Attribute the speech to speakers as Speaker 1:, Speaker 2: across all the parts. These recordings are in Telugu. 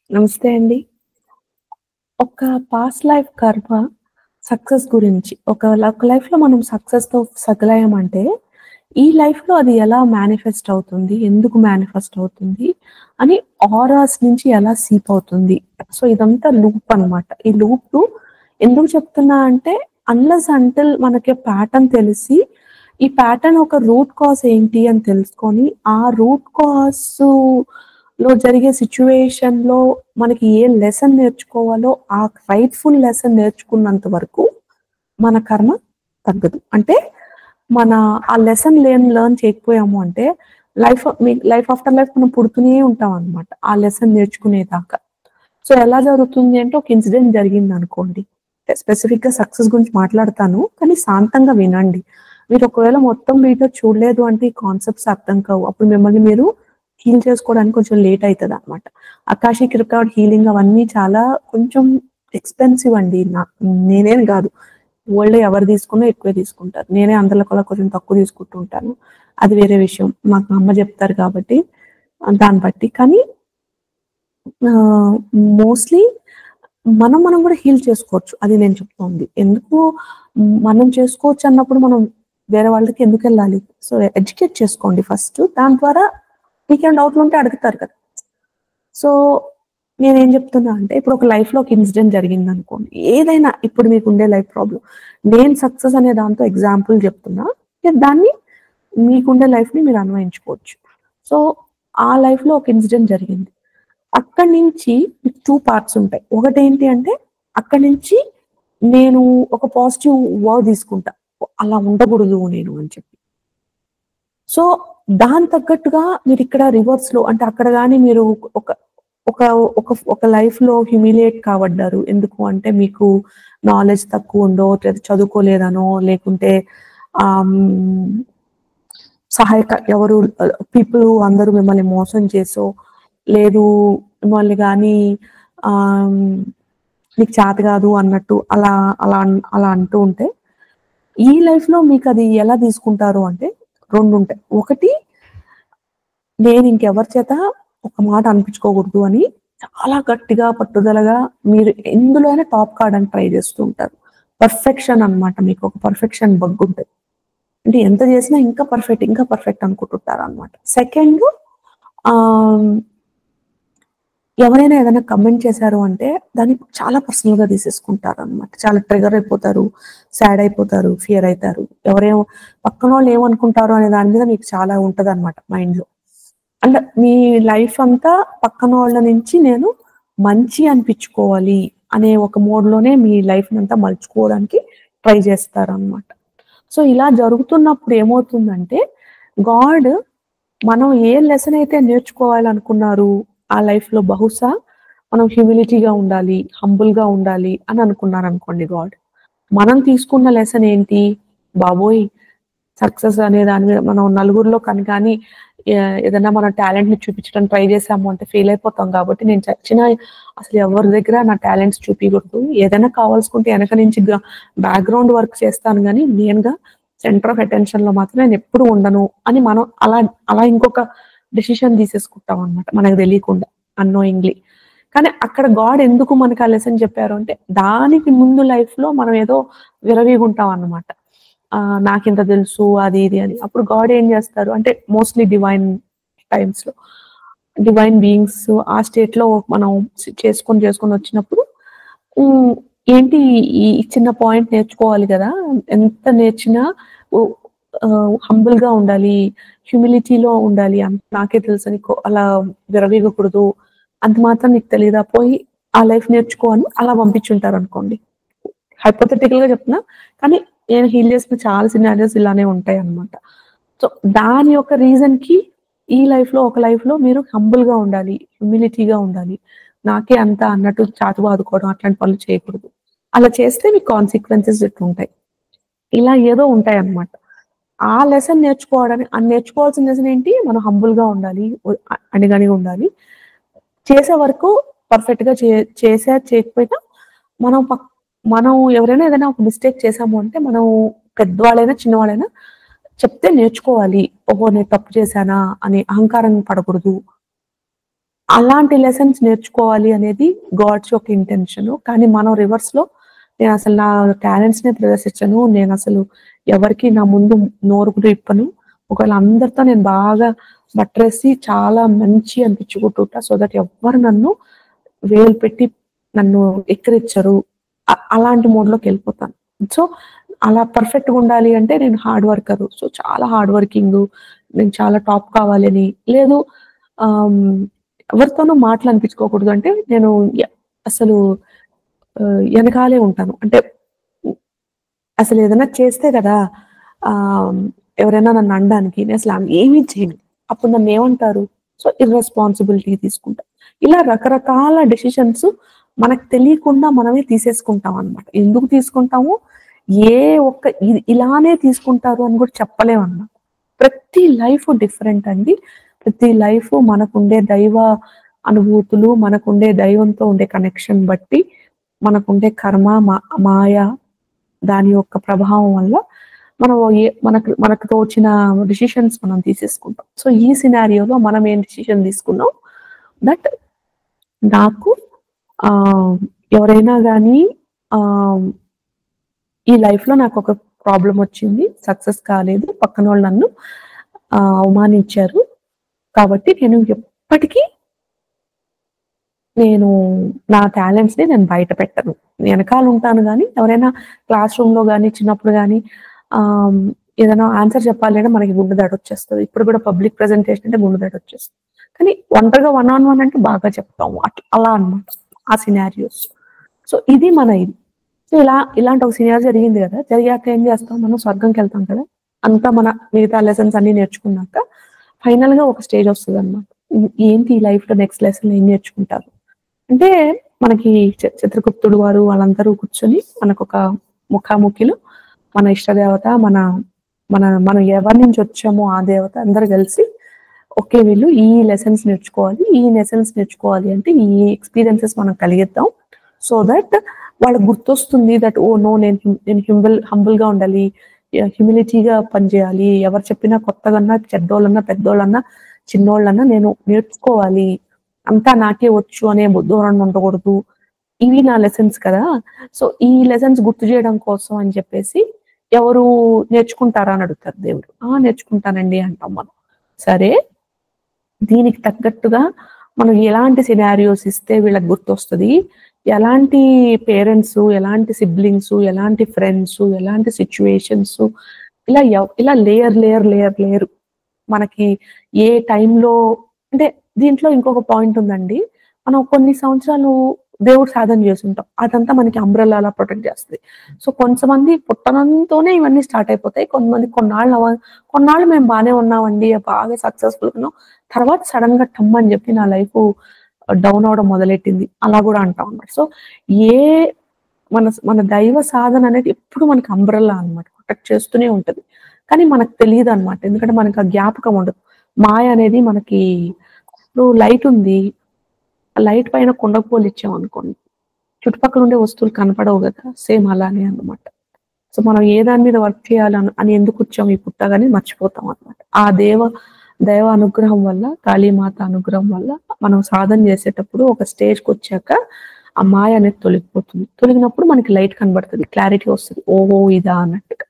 Speaker 1: నమస్తే అండి. ఒక పాస్ట్ లైఫ్ కర్మ సక్సెస్ గురించి ఒక లైఫ్‌లో మనం సక్సెస్‌తో సెటిల్ అయ్యామంటే, ఈ లైఫ్‌లో అది ఎలా మేనిఫెస్ట్ అవుతుంది? ఎందుకు మేనిఫెస్ట్ అవుతుంది? అని ఆరాస్ నుంచి ఎలా సీప్ అవుతుంది? సో, ఇదంతా లూప్ అన్నమాట. ఈ లూపు ఎందుకు చెప్తున్నా అంటే, అన్‌లెస్ అంటిల్ మనకి ప్యాటర్న్ తెలిసి, ఈ ప్యాటర్న్ ఒక రూట్ కాజ్ ఏంటి అని తెలుసుకొని, ఆ రూట్ కాజ్‌లో జరిగే సిట్యుయేషన్‌లో మనకి ఏ లెసన్ నేర్చుకోవాలో, ఆ రైట్‌ఫుల్ లెసన్ నేర్చుకున్నంత వరకు మన కర్మ తగ్గదు. అంటే మన ఆ లెసన్ లెర్న్ చేయకపోయాము అంటే లైఫ్ ఆఫ్టర్ లైఫ్ మనం పుడుతూనే ఉంటామనమాట. ఆ లెసన్ నేర్చుకునేదాకా. సో, ఎలా జరుగుతుంది అంటే ఒక ఇన్సిడెంట్ జరిగిందనుకోండి. స్పెసిఫిక్‌గా సక్సెస్ గురించి మాట్లాడతాను. కానీ శాంతంగా వినండి. మీరు ఒకవేళ మొత్తం వీడియో చూడలేదు అంటే ఈ కాన్సెప్ట్స్ అర్థం కావు. అప్పుడు మిమ్మల్ని మీరు హీల్ చేసుకోవడానికి కొంచెం లేట్ అయితదనమాట. అకాషిక్ రికార్డ్ హీలింగ్ అవన్నీ చాలా కొంచెం ఎక్స్‌పెన్సివ్ అండి. నేనేం గాదు. వరల్డ్‌లో ఎవరు తీసుకున్నా ఎక్కువే తీసుకుంటారు. నేనే అందులో కూడా కొంచెం తక్కువ తీసుకుంటూ ఉంటాను. అది వేరే విషయం. మాకు మా అమ్మ జెప్తారు కాబట్టి దాన్ని బట్టి. కానీ ఆహ్, మోస్ట్‌లీ మనం గూడా హీల్ చేసుకోవచ్చు. అది నేను చెప్తోంది. ఎందుకు మనం చేసుకోవచ్చన్నప్పుడు మనం వేరే వాళ్ళకి ఎందుకెళ్ళాలి? సో, ఎడ్యుకేట్ చేసుకోండి ఫస్ట్. దాని ద్వారా మీకేమైనా డౌట్లుంటే అడుగుతారు కదా! సో, నేనేం జెప్తున్నా అంటే, ఇప్పుడు ఒక లైఫ్‌లో ఒక ఇన్సిడెంట్ జరిగిందనుకోండి. ఏదైనా ఇప్పుడు మీకుండే లైఫ్ ప్రాబ్లమ్. నేను సక్సెస్ అనే దాంతో ఎగ్జాంపుల్ జెప్తున్నా. మీరు దాన్ని మీకుండే లైఫ్‌ని మీరు అన్వయించుకోవచ్చు. సో, ఆ లైఫ్‌లో ఒక ఇన్సిడెంట్ జరిగింది. అక్కడి నుంచి మీకు 2 పార్ట్స్ ఉంటాయి. ఒకటేంటి అంటే, అక్కడి నుంచి నేను ఒక పాజిటివ్ వర్డ్ తీసుకుంటా. అలా ఉండకూడదు నేను అని చెప్పి. సో, దానికి తగ్గట్టుగా మీరిక్కడ రివర్స్‌లో అంటే అక్కడ గాని మీరు ఒక ఒక ఒక లైఫ్‌లో హ్యూమిలియేట్ కాబడ్డారు. ఎందుకు అంటే మీకు నాలెడ్జ్ తక్కువుండో, లేదా చదువుకోలేదనో, లేకుంటే ఆహ్, హ్మ్, ఎవరు పీపుల్ అందరూ మిమ్మల్ని మోసం చేసో, లేదు మిమ్మల్ని గాని ఆహ్, నీకు చేత కాదు అన్నట్టు అలా అంటూ ఉంటే, ఈ లైఫ్‌లో మీకది ఎలా తీసుకుంటారు అంటే 2 ఉంటాయి. ఒకటి నేనింకెవరి చేత ఒక మాట అనిపించుకోకూడదు అని చాలా గట్టిగా, పట్టుదలగా మీరు ఎందులో అయినా టాప్ కావడానికి ట్రై చేస్తూ ఉంటారు. పర్ఫెక్షన్ అన్నమాట. మీకొక పర్ఫెక్షన్ బగ్గుంటది. అంటే ఎంత చేసినా ఇంకా పర్ఫెక్ట్ అనుకుంటుంటారనమాట. సెకండు ఆహ్, ఎవరైనా ఏదైనా కమెంట్ చేశారు అంటే దాన్ని చాలా పర్సనల్‌గా తీసేసుకుంటారనమాట. చాలా ట్రిగ్గర్ అయిపోతారు, సాడ్ అయిపోతారు, ఫియర్ అయితారు. పక్కనోళ్ళు ఏమనుకుంటారో అనే దాని మీద మీకు చాలా ఉంటదనమాట మైండ్‌లో. అంటే మీ లైఫ్ అంతా పక్కనోళ్ళ నుంచి నేను మంచి అనిపించుకోవాలి అనే ఒక మోడ్‌లోనే మీ లైఫ్‌నంతా మలుచుకోవడానికి ట్రై చేస్తారనమాట. సో, ఇలా జరుగుతున్నప్పుడు ఏమవుతుందంటే, గాడ్ మనం ఏ లెసన్ అయితే నేర్చుకోవాలనుకున్నారు ఆ లైఫ్‌లో బహుశా మనం హ్యూమిలిటీగా ఉండాలి, హంబుల్‌గా ఉండాలి అని అనుకున్నారనుకోండి గాడ్. మనం తీసుకున్న లెసన్ ఏంటి? బాబోయ్! సక్సెస్ అనే దాని మీద మనం నలుగురిలో కానీ ఏదన్నా మన టాలెంట్‌ని చూపించడానికి ట్రై చేశాము అంటే ఫెయిల్ అయిపోతాం కాబట్టి నేను చచ్చినా అసలు ఎవరి దగ్గర నా టాలెంట్స్ చూపియకూడదు. ఏదైనా కావాల్సుకుంటే ఎనక నుంచి బ్యాక్‌గ్రౌండ్ వర్క్ చేస్తాను గానీ మెయిన్‌గా సెంటర్ ఆఫ్ అటెన్షన్‌లో మాత్రం నేనెప్పుడు ఉండను అని మనం అలా అలా ఇంకొక డెసిషన్ తీసేసుకుంటామనమాట మనకు తెలియకుండా అన్‌నోయింగ్‌లీ. కానీ అక్కడ గాడ్ ఎందుకు మనకు ఆ లెసన్ చెప్పారు అంటే దానికి ముందు లైఫ్‌లో మనం ఏదో విర్రవీగుంటాం అన్నమాట. నాకింత తెలుసు అది ఇది అని. అప్పుడు గాడ్ ఏం జేస్తారు అంటే మోస్ట్‌లీ టైమ్స్‌లో డివైన్ బీయింగ్స్ ఆ స్టేట్‌లో మనం చేసుకొని వచ్చినప్పుడు హ్మ్. ఏంటి ఈ చిన్న పాయింట్ నేర్చుకోవాలి గదా! ఎంత నేర్చినా ఉ హంబుల్‌గా ఉండాలి. హ్యూమిలిటీలో ఉండాలి. నాకే తెలుసని అలా విర్రవీగకూడదు. అంత మాత్రం నీకు తెలీదా? పోయి ఆ లైఫ్ నేర్చుకో అని అలా పంపించుంటారనుకోండి. హైపోథెటికల్‌గా చెప్తున్నా. కానీ నేను హీల్ చేసిన చాలా సినారియోస్ ఇలానే ఉంటాయన్నమాట. సో, దాని యొక్క రీజన్‌కి ఒక లైఫ్‌లో మీరు హంబుల్‌గా ఉండాలి. హ్యూమిలిటీగా ఉండాలి. నాకే అంత అన్నట్టు చాటుబాదుకోవడం అట్లాంటి పనులు చేయకూడదు. అలా చేస్తే మీకు కాన్సిక్వెన్సెస్ ఇట్లుంటాయి. ఇలా ఏదో ఉంటాయన్నమాట. ఆ లెసన్ నేర్చుకోవాల్సిన లెసన్ ఏంటి? మనం హంబుల్‌గా ఉండాలి. అణిగణిగి ఉండాలి. చేసే వరకు పర్ఫెక్ట్‌గా చేయకపోయినా మనం పక్ మనం ఎవరైనా ఏదైనా ఒక మిస్టేక్ చేశాము అంటే, మనం పెద్దవాళ్ళైనా, చిన్నవాళ్ళైనా చెప్తే నేర్చుకోవాలి. ఓహో! నేను తప్పు చేశానా అని అహంకారం పడకూడదు. అలాంటి లెసన్స్ నేర్చుకోవాలి అనేది గాడ్స్ యొక్క ఇంటెన్షన్. కానీ మనం రివర్స్‌లో నేనసలు నా టాలెంట్స్‌నే ప్రదర్శించను. నేనసలు ఎవరికీ నా ముందు నోరు కూడా ఇప్పను. ఒకవేళ అందరితో నేను బాగా బట్టరేసి చాలా మంచి అనిపించుకుంటూ ఉంటా. సో దట్ ఎవ్వరు నన్ను వేలు పెట్టి నన్ను ఎక్కిరించరు. అలాంటి మోడ్‌లోకెళ్ళిపోతాను. సో, అలా పర్ఫెక్ట్‌గా ఉండాలి అంటే నేను హార్డ్ వర్కరు. సో, చాలా హార్డ్ వర్కింగు. నేను చాలా టాప్ కావాలని లేదు ఆహ్, ఎవరితోనూ మాటలు అనిపించుకోకూడదు అంటే నేను అసలు ఎనకాలే ఉంటాను. అంటే అసలేదైనా చేస్తే గదా! ఆహ్, ఎవరైనా నన్ను అనడానికి నేనసల ఏమీ చేయను. అప్పుడు నన్నేమంటారు? సో, ఇర్రెస్పాన్సిబిలిటీ తీసుకుంటా. ఇలా రకరకాల డెసిషన్స్ మనకు తెలియకుండా మనమే తీసేసుకుంటామనమాట. ఎందుకు తీసుకుంటాము? ఏ ఒక్క ఇది ఇలానే తీసుకుంటారు అని గూడా చెప్పలేమనమాట. ప్రతి లైఫ్ డిఫరెంట్ అండి. ప్రతి లైఫ్ మనకుండే దైవ అనుభూతులు, మనకుండే దైవంతో ఉండే కనెక్షన్ బట్టి, మనకుండే కర్మ, మాయ దాని యొక్క ప్రభావం వల్ల మనం మనకు తోచిన డెసిషన్స్ మనం తీసేసుకుంటాం. సో, ఈ సినారియోలో మనం ఏం డెసిషన్ తీసుకున్నాం దట్ నాకు ఆహ్, ఎవరైనా గాని ఆహ్, ఈ లైఫ్‌లో నాకొక ప్రాబ్లమ్ వచ్చింది. సక్సెస్ కాలేదు. పక్కనోళ్ళు నన్ను అవమానించారు. కాబట్టి నేను ఎప్పటికీ నేను నా టాలెంట్స్‌ని నేను బయట పెట్టను. ఎనకాలుంటాను గానీ, ఎవరైనా క్లాస్ రూమ్‌లో గానీ, చిన్నప్పుడు గానీ ఆహ్, ఏదైనా ఆన్సర్ చెప్పాలి అంటే మనకి గుండె దడొచ్చేస్తది. ఇప్పుడు కూడా పబ్లిక్ ప్రెజెంటేషన్ అంటే గుండె దడొచ్చేస్తది. కానీ ఒంటరిగా వన్ ఆన్ వన్ అంటే బాగా చెప్తాము. అలా అన్నమాట. ఆ సినారియోస్. సో, ఇది మన ఇది. సో, ఇలాంటి ఒక సినారియో జరిగింది గదా! జరిగాక ఏం చేస్తాం మనం స్వర్గంకెళ్తాం కదా! అంతా మన మిగతా లెసన్స్ అన్నీ నేర్చుకున్నాక ఫైనల్‌గా ఒక స్టేజ్ వస్తదన్నమాట. ఏంటి ఈ లైఫ్‌లో నెక్స్ట్ లెసన్ ఏం నేర్చుకుంటారు? అంటే మనకి చిత్రగుప్తుడు వారు వాళ్ళందరూ కూర్చొని మనకొక ముఖాముఖిలో మన ఇష్టదేవత, మన మన మనం ఎవరి నుంచి వచ్చామో ఆ దేవత అందరూ కలిసి ఓకే. వీళ్ళు ఈ లెసన్స్ నేర్చుకోవాలి. ఈ లెసన్స్ నేర్చుకోవాలి అంటే ఈ ఎక్స్‌పీరియన్సెస్ మనం కలిగిద్దాం. సో దట్ వాళ్ళకి గుర్తొస్తుంది దట్ ఓహ్! నో నేను హంబుల్‌గా ఉండాలి. హ్యూమిలిటీగా పనిచేయాలి. ఎవరు చెప్పినా కొత్తగన్నా, చెడ్డోళ్ళన్నా, పెద్దోళ్ళన్నా, చిన్నోళ్ళన్నా నేను నేర్చుకోవాలి. అంతా నాకే వచ్చు అనే ధోరణి ఉండకూడదు. ఇవి నా లెసన్స్ కదా! సో, ఈ లెసన్స్ గుర్తు చేయడం కోసం అని చెప్పేసి ఎవరు నేర్చుకుంటారా అని అడుగుతారు దేవుడు. ఆ! నేర్చుకుంటానండి అంటాం మనం. సరే దీనికి తగ్గట్టుగా మనం ఎలాంటి సినారియోస్ ఇస్తే వీళ్ళకి గుర్తొస్తది. ఎలాంటి పేరెంట్సు, ఎలాంటి సిబ్లింగ్సు, ఎలాంటి ఫ్రెండ్సు, ఎలాంటి సిట్యుయేషన్సు ఇలా లేయర్ మనకి ఏ టైంలో అంటే దీంట్లో ఇంకొక పాయింట్ ఉందండి. మనం కొన్ని సంవత్సరాలు దేవుడు సాధన చేసుంటాం. అదంతా మనకి అంబ్రెల్లాలా ప్రొటెక్ట్ చేస్తది. సో, కొంతమంది పుట్టనంతోనే ఇవన్నీ స్టార్ట్ అయిపోతాయి. కొంతమంది కొన్నాళ్ళు మేము బానే ఉన్నామండి. బాగా సక్సెస్‌ఫుల్‌గా ఉన్నాం. తర్వాత సడెన్‌గా టమ్ అని చెప్పి నా లైఫు డౌన్ అవ్వడం మొదలెట్టింది. అలా గూడా అంటాం అన్నమాట. సో, ఏ మన దైవ సాధన అనేది ఎప్పుడు మనకి అంబ్రెల్లా అన్నమాట. ప్రొటెక్ట్ చేస్తూనే ఉంటది. కానీ మనకు తెలీదన్నమాట. ఎందుకంటే మనకు ఆ జ్ఞాపకం ఉండదు. మాయ అనేది మనకి ఇప్పుడు లైట్ ఉంది. ఆ లైట్ పైన కుండకు పోలిచ్చామనుకోండి. చుట్టుపక్కల ఉండే వస్తువులు కనపడవు గదా! సేమ్ అలానే అన్నమాట. సో, మనం ఏ దాని మీద వర్క్ చేయాలని ఎందుకొచ్చాం ఈ పుట్టకని మర్చిపోతాం అన్నమాట. ఆ దైవ అనుగ్రహం వల్ల, కాళీమాత అనుగ్రహం వల్ల మనం సాధన చేసేటప్పుడు ఒక స్టేజ్‌కొచ్చాక ఆ మాయ అనేది తొలగిపోతుంది. తొలగినప్పుడు మనకి లైట్ కనబడతది. క్లారిటీ వస్తది. ఓహో! ఇదా అన్నట్టుగా.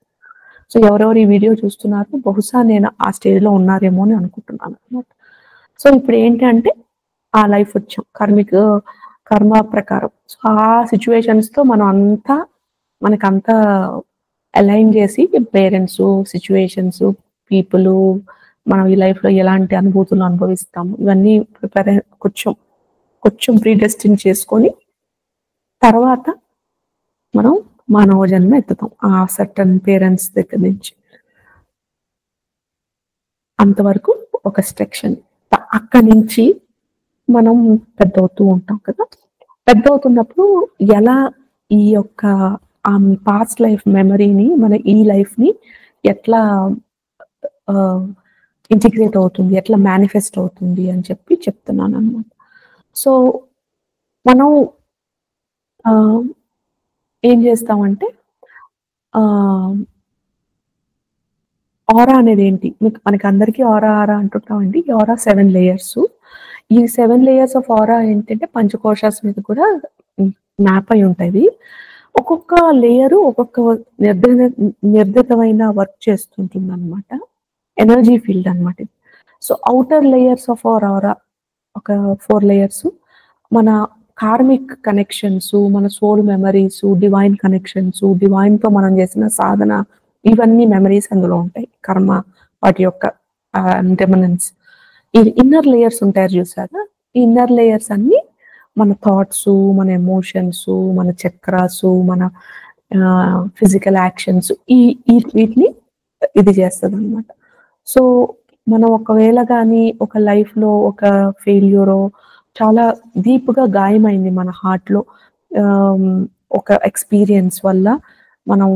Speaker 1: సో, ఎవరెవరు ఈ వీడియో చూస్తున్నారో బహుశా నేను ఆ స్టేజ్‌లో ఉన్నారేమో అని అనుకుంటున్నానన్నమాట. సో, ఇప్పుడేంటి అంటే ఆ లైఫ్ వచ్చాం. కర్మ ప్రకారం. సో, ఆ సిట్యుయేషన్స్‌తో మనం మనకంతా అలైన్ చేసి పేరెంట్సు, సిట్యుయేషన్సు, పీపులు, మనం ఈ లైఫ్‌లో ఎలాంటి అనుభూతులు అనుభవిస్తాము. ఇవన్నీ కొంచెం, కొంచెం ప్రీ డెస్టిన్ చేసుకొని తర్వాత మనం మానవ జన్మ ఎత్తుతాం. ఆ సర్టెన్ పేరెంట్స్ దగ్గర నుంచి. అంతవరకు ఒక సెక్షన్. అక్కడి నుంచి మనం పెద్దవుతూ ఉంటాం కదా! పెద్దవుతున్నప్పుడు ఎలా ఈ యొక్క పాస్ట్ లైఫ్ మెమరీని మన ఈ లైఫ్‌ని ఎట్లా ఆహ్, ఇంటిగ్రేట్ అవుతుంది, ఎట్లా మేనిఫెస్ట్ అవుతుంది అని చెప్పి చెప్తున్నాననమాట. సో, మనం ఆహ్, ఏం చేస్తామంటే ఆహ్, ఆరా అనేదేంటి? మనకందరికీ ఆరా అంటుంటామండి. ఈ ఆరా 7 లేయర్సు. ఈ 7 లేయర్స్ ఆఫ్ ఆరా ఏంటంటే పంచకోశాస్ మీద కూడా మ్యాప్ అయి ఉంటాయి. ఒక్కొక్క లేయరు ఒక్కొక్క నిర్ధ నిర్ధితమైన వర్క్ చేస్తుంటుందనమాట. ఎనర్జీ ఫీల్డ్ అనమాట ఇది. So, outer layers of our aura ఒక 4 లేయర్స్ మన కార్మిక్ కనెక్షన్స్, మన సోల్ మెమరీస్, డివైన్ కనెక్షన్స్, డివైన్‌తో మనం చేసిన సాధన ఇవన్నీ మెమరీస్ అందులో ఉంటాయి. కర్మ వాటి యొక్క రెమినెన్స్. ఈ ఇన్నర్ లేయర్స్ ఉంటాయి చూసారా? ఈ ఇన్నర్ లేయర్స్ అన్నీ మన థాట్స్, మన ఎమోషన్స్, మన చక్రాస్, మన ఫిజికల్ యాక్షన్స్ ఈ ఈ వీటిని ఇది చేస్తదనమాట. సో, మనం ఒకవేళ గాని ఒక లైఫ్‌లో ఒక ఫెయిల్యూరో చాలా డీప్‌గా గాయమైంది మన హార్ట్‌లో ఒక ఎక్స్‌పీరియన్స్ వల్ల మనం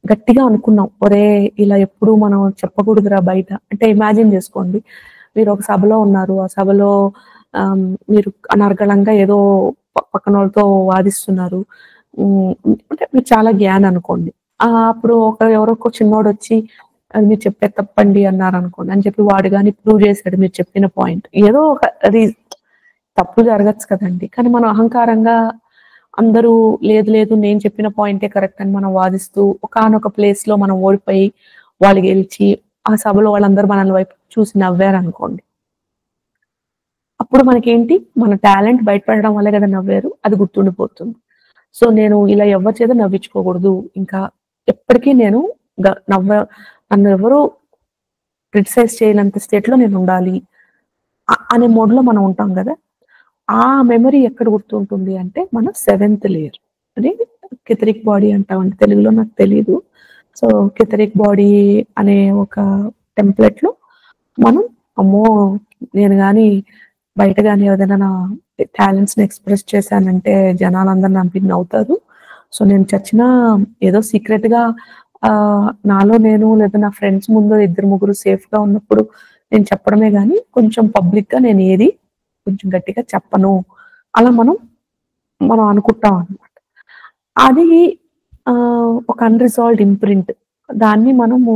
Speaker 1: గట్టిగా అనుకున్నాం. ఒరేయ్! ఇలా ఎప్పుడు మనం చెప్పకూడదురా బయట. అంటే ఇమాజిన్ చేసుకోండి. మీరు ఒక సభలో ఉన్నారు. ఆ సభలో మీరు అనర్గళంగా ఏదో పక్కనోళ్ళతో వాదిస్తున్నారు. అంటే మీరు చాలా జ్ఞాని అనుకోండి. అప్పుడు ఎవరో ఒక చిన్నోడొచ్చి అది మీరు చెప్పేది తప్పండి అన్నారనుకోండి. అని చెప్పి వాడు గాని ప్రూవ్ చేసాడు మీరు చెప్పిన పాయింట్. ఏదో ఒక తప్పు జరగచ్చు కదండీ! కానీ మనం అహంకారంగా అందరూ లేదు లేదు నేను చెప్పిన పాయింటే కరెక్ట్ అని మనం వాదిస్తూ ఒకానొక ప్లేస్‌లో మనం ఓడిపోయి, వాళ్ళు గెలిచి, ఆ సభలో వాళ్ళందరూ మనల్ని వైపు చూసి నవ్వారనుకోండి. అప్పుడు మనకేంటి మన టాలెంట్ బయటపడడం వల్లే కదా నవ్వారు. అది గుర్తుండిపోతుంది. సో, నేను ఇలా ఎవ్వరి చేత నవ్వించుకోకూడదు. ఇంకా ఎప్పటికీ నేను నన్ను ఎవరు క్రిటిసైజ్ చేయనంత స్టేట్‌లో నేనుండాలి. అనే మోడ్‌లో మనం ఉంటాం గదా! ఆ మెమరీ ఎక్కడ గుర్తుంటుంది అంటే మన 7థ్ లేయర్. అది కెథరిక్ బాడీ అంటామండి. తెలుగులో నాకు తెలీదు. సో, కెథరిక్ బాడీ అనే ఒక టెంప్లెట్‌లో మనం అమ్మో! నేను గాని బయట గాని ఏదైనా నా టాలెంట్స్‌ని ఎక్స్‌ప్రెస్ చేశానంటే జనాలందరూ నా మీద నవ్వుతారు. సో, నేను చచ్చినా ఏదో సీక్రెట్‌గా నాలో నేను లేదా నా ఫ్రెండ్స్ ముందు ఇద్దరు ముగ్గురు సేఫ్‌గా ఉన్నప్పుడు నేను చెప్పడమే గాని కొంచెం పబ్లిక్‌గా నేను ఏది కొంచెం గట్టిగా చెప్పను. అలా మనం అనుకుంటాం అన్నమాట. అది ఒక అన్‌రిజాల్వ్డ్ ఇంప్రింట్. దాన్ని మనము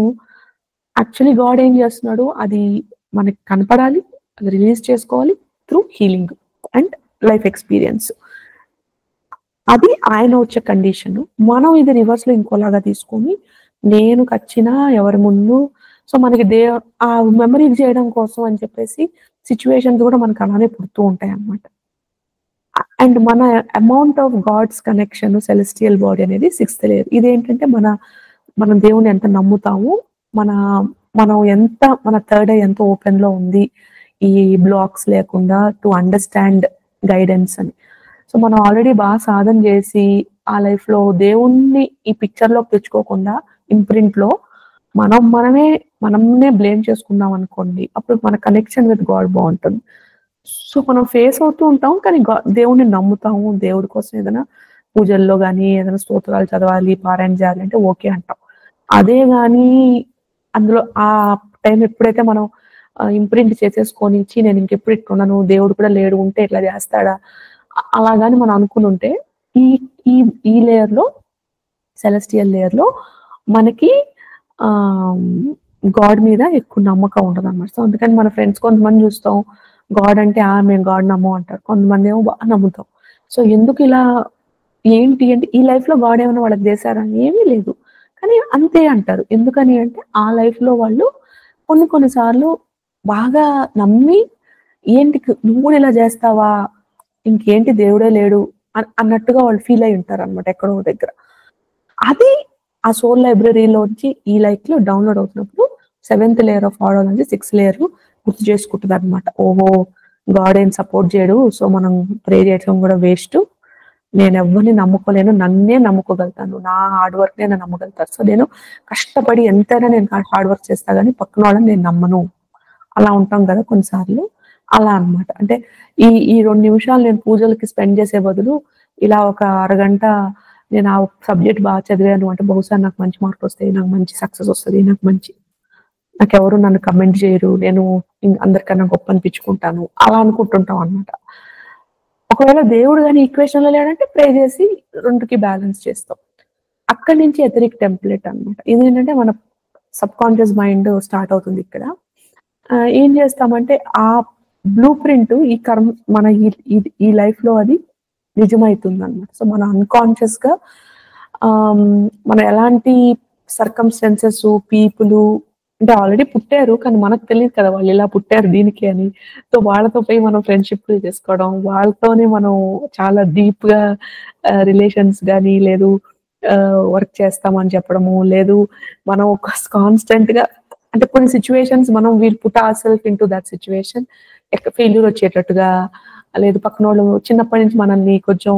Speaker 1: యాక్చువల్లీ గాడ్ ఏం చేస్తున్నాడు? అది మనకి కనపడాలి. అది రిలీజ్ చేసుకోవాలి through healing and life experience. అది ఆయన వచ్చే కండిషను. మనం ఇది రివర్స్‌లో ఇంకోలాగా తీసుకొని నేను కచ్చినా ఎవరి ముందు సో, మనకి ఆ మెమరీ చేయడం కోసం అని చెప్పేసి సిట్యుయేషన్స్ కూడా మనకు అలానే పుడుతూ ఉంటాయన్నమాట. అండ్ మన amount of gods connection celestial body అనేది 6థ్ లేయర్. ఇదేంటంటే మనం దేవుడిని ఎంత నమ్ముతాము, మన మన థర్డ్ ఐ ఎంత ఓపెన్‌లో ఉంది. ఈ బ్లాక్స్ లేకుండా టు అండర్‌స్టాండ్ గైడెన్స్ అని. సో, మనం ఆల్రెడీ సాధన చేసి ఆ లైఫ్‌లో దేవుణ్ణి ఈ పిక్చర్‌లోకి తెచ్చుకోకుండా ఇంప్రింట్‌లో మనమే బ్లేమ్ చేసుకున్నాం అనుకోండి. అప్పుడు మన కనెక్షన్ విత్ గాడ్ బావుంటుంది. సో, మనం ఫేస్ అవుతూ ఉంటాం. కానీ దేవుడిని నమ్ముతాము. దేవుడి కోసం ఏదైనా పూజల్లో గాని, ఏదైనా స్తోత్రాలు చదవాలి, పారాయణ చేయాలి అంటే ఓకే అంటాం. అదే గాని అందులో ఆ టైం ఎప్పుడైతే మనం ఇంప్రింట్ చేసేసుకొని, నేను ఇంకెప్పుడు ఇట్లుండను, దేవుడు కూడా లేడు, ఉంటే ఇట్లా చేస్తాడా? అలా గాని మనం అనుకునుంటే ఈ ఈ ఈ లేయర్‌లో సెలెస్టియల్ లేయర్‌లో మనకి ఆహ్, గాడ్ మీద ఎక్కువ నమ్మకం ఉండదన్నమాట. సో, అందుకని మన ఫ్రెండ్స్ కొంతమంది చూస్తాం. గాడ్ అంటే మేము గాడ్ నమ్మం అంటారు. కొంతమందేమో బాగా నమ్ముతాం. సో, ఎందుకిలా ఏంటి అంటే ఈ లైఫ్‌లో గాడ్ ఏమైనా వాళ్ళకి చేశారా? ఏమీ లేదు. కానీ అంతే అంటారు. ఎందుకని అంటే ఆ లైఫ్‌లో వాళ్ళు కొన్ని సార్లు బాగా నమ్మి నువ్వు కూడా ఇలా చేస్తావా? ఇంకేంటి దేవుడే లేడు అన్నట్టుగా వాళ్ళు ఫీల్ అయ్యి ఉంటారన్నమాట ఎక్కడో దగ్గర. అది ఆ సోల్ లైబ్రరీలోంచి ఈ లైఫ్‌లో డౌన్‌లోడ్ అవుతున్నప్పుడు 7థ్ లేయర్ ఆఫ్ ఆరా నుంచి 6థ్ లేయర్ గుర్తు చేసుకుంటదన్నమాట. ఓహో! గాడ్ ఏం సపోర్ట్ చేయడు. సో, మనం ప్రే చేయడం కూడా వేస్టు. నేనెవ్వరిని నమ్ముకోలేను. నన్నే నమ్ముకోగలుగుతాను. నా హార్డ్ వర్క్‌నే నేను నమ్మగలుగుతాను. సో, నేను కష్టపడి ఎంతైనా నేను హార్డ్ వర్క్ చేస్తా గానీ పక్కన వాళ్ళని నేను నమ్మను. అలా ఉంటాం కదా కొన్నిసార్లు. అలా అన్నమాట. అంటే ఈ 2 నిమిషాలు నేను పూజలకి స్పెండ్ చేసే బదులు ఇలా ఒక అరగంట నేను ఆ సబ్జెక్ట్ బాగా చదివాను అంటే బహుశా నాకు మంచి మార్కులొస్తాయి. నాకు మంచి సక్సెస్ ఒస్తది. నాకెవరు నన్ను కమెంట్ చేయరు. నేను అందరికన్నా గొప్ప అనిపించుకుంటాను. అలా అనుకుంటుంటాం అన్నమాట. ఒకవేళ దేవుడు గాని ఈక్వేషన్‌లో లేడంటే ప్రే చేసి 2కి బ్యాలెన్స్ చేస్తాం. అక్కడి నుంచి ఎథరిక్ టెంప్లేట్ అన్నమాట. ఇదేంటంటే మన సబ్‌కాన్షియస్ మైండ్ స్టార్ట్ అవుతుంది ఇక్కడ. ఏం చేస్తామంటే ఆ బ్లూ ప్రింట్ ఈ కర్మ మన ఈ లైఫ్ లో అది నిజమవుతుంది అనమాట. సో మన అన్కాన్షియస్ గా మనం ఎలాంటి సర్కమ్స్టెన్సెస్ పీపుల్ అంటే ఆల్రెడీ పుట్టారు కానీ మనకు తెలియదు కదా వాళ్ళు ఇలా పుట్టారు దీనికి అని. సో వాళ్ళతో పోయి మనం ఫ్రెండ్షిప్ చేసుకోవడం, వాళ్ళతోనే మనం చాలా డీప్ గా రిలేషన్స్ కానీ లేదు వర్క్ చేస్తామని చెప్పడము, లేదు మనం ఒక కాన్స్టెంట్ గా అంటే కొన్ని సిచ్యువేషన్స్ మనం we'll put our self into that situation failure వచ్చేటట్టుగా, లేదు పక్కన వాళ్ళు చిన్నప్పటి నుంచి మనల్ని కొంచెం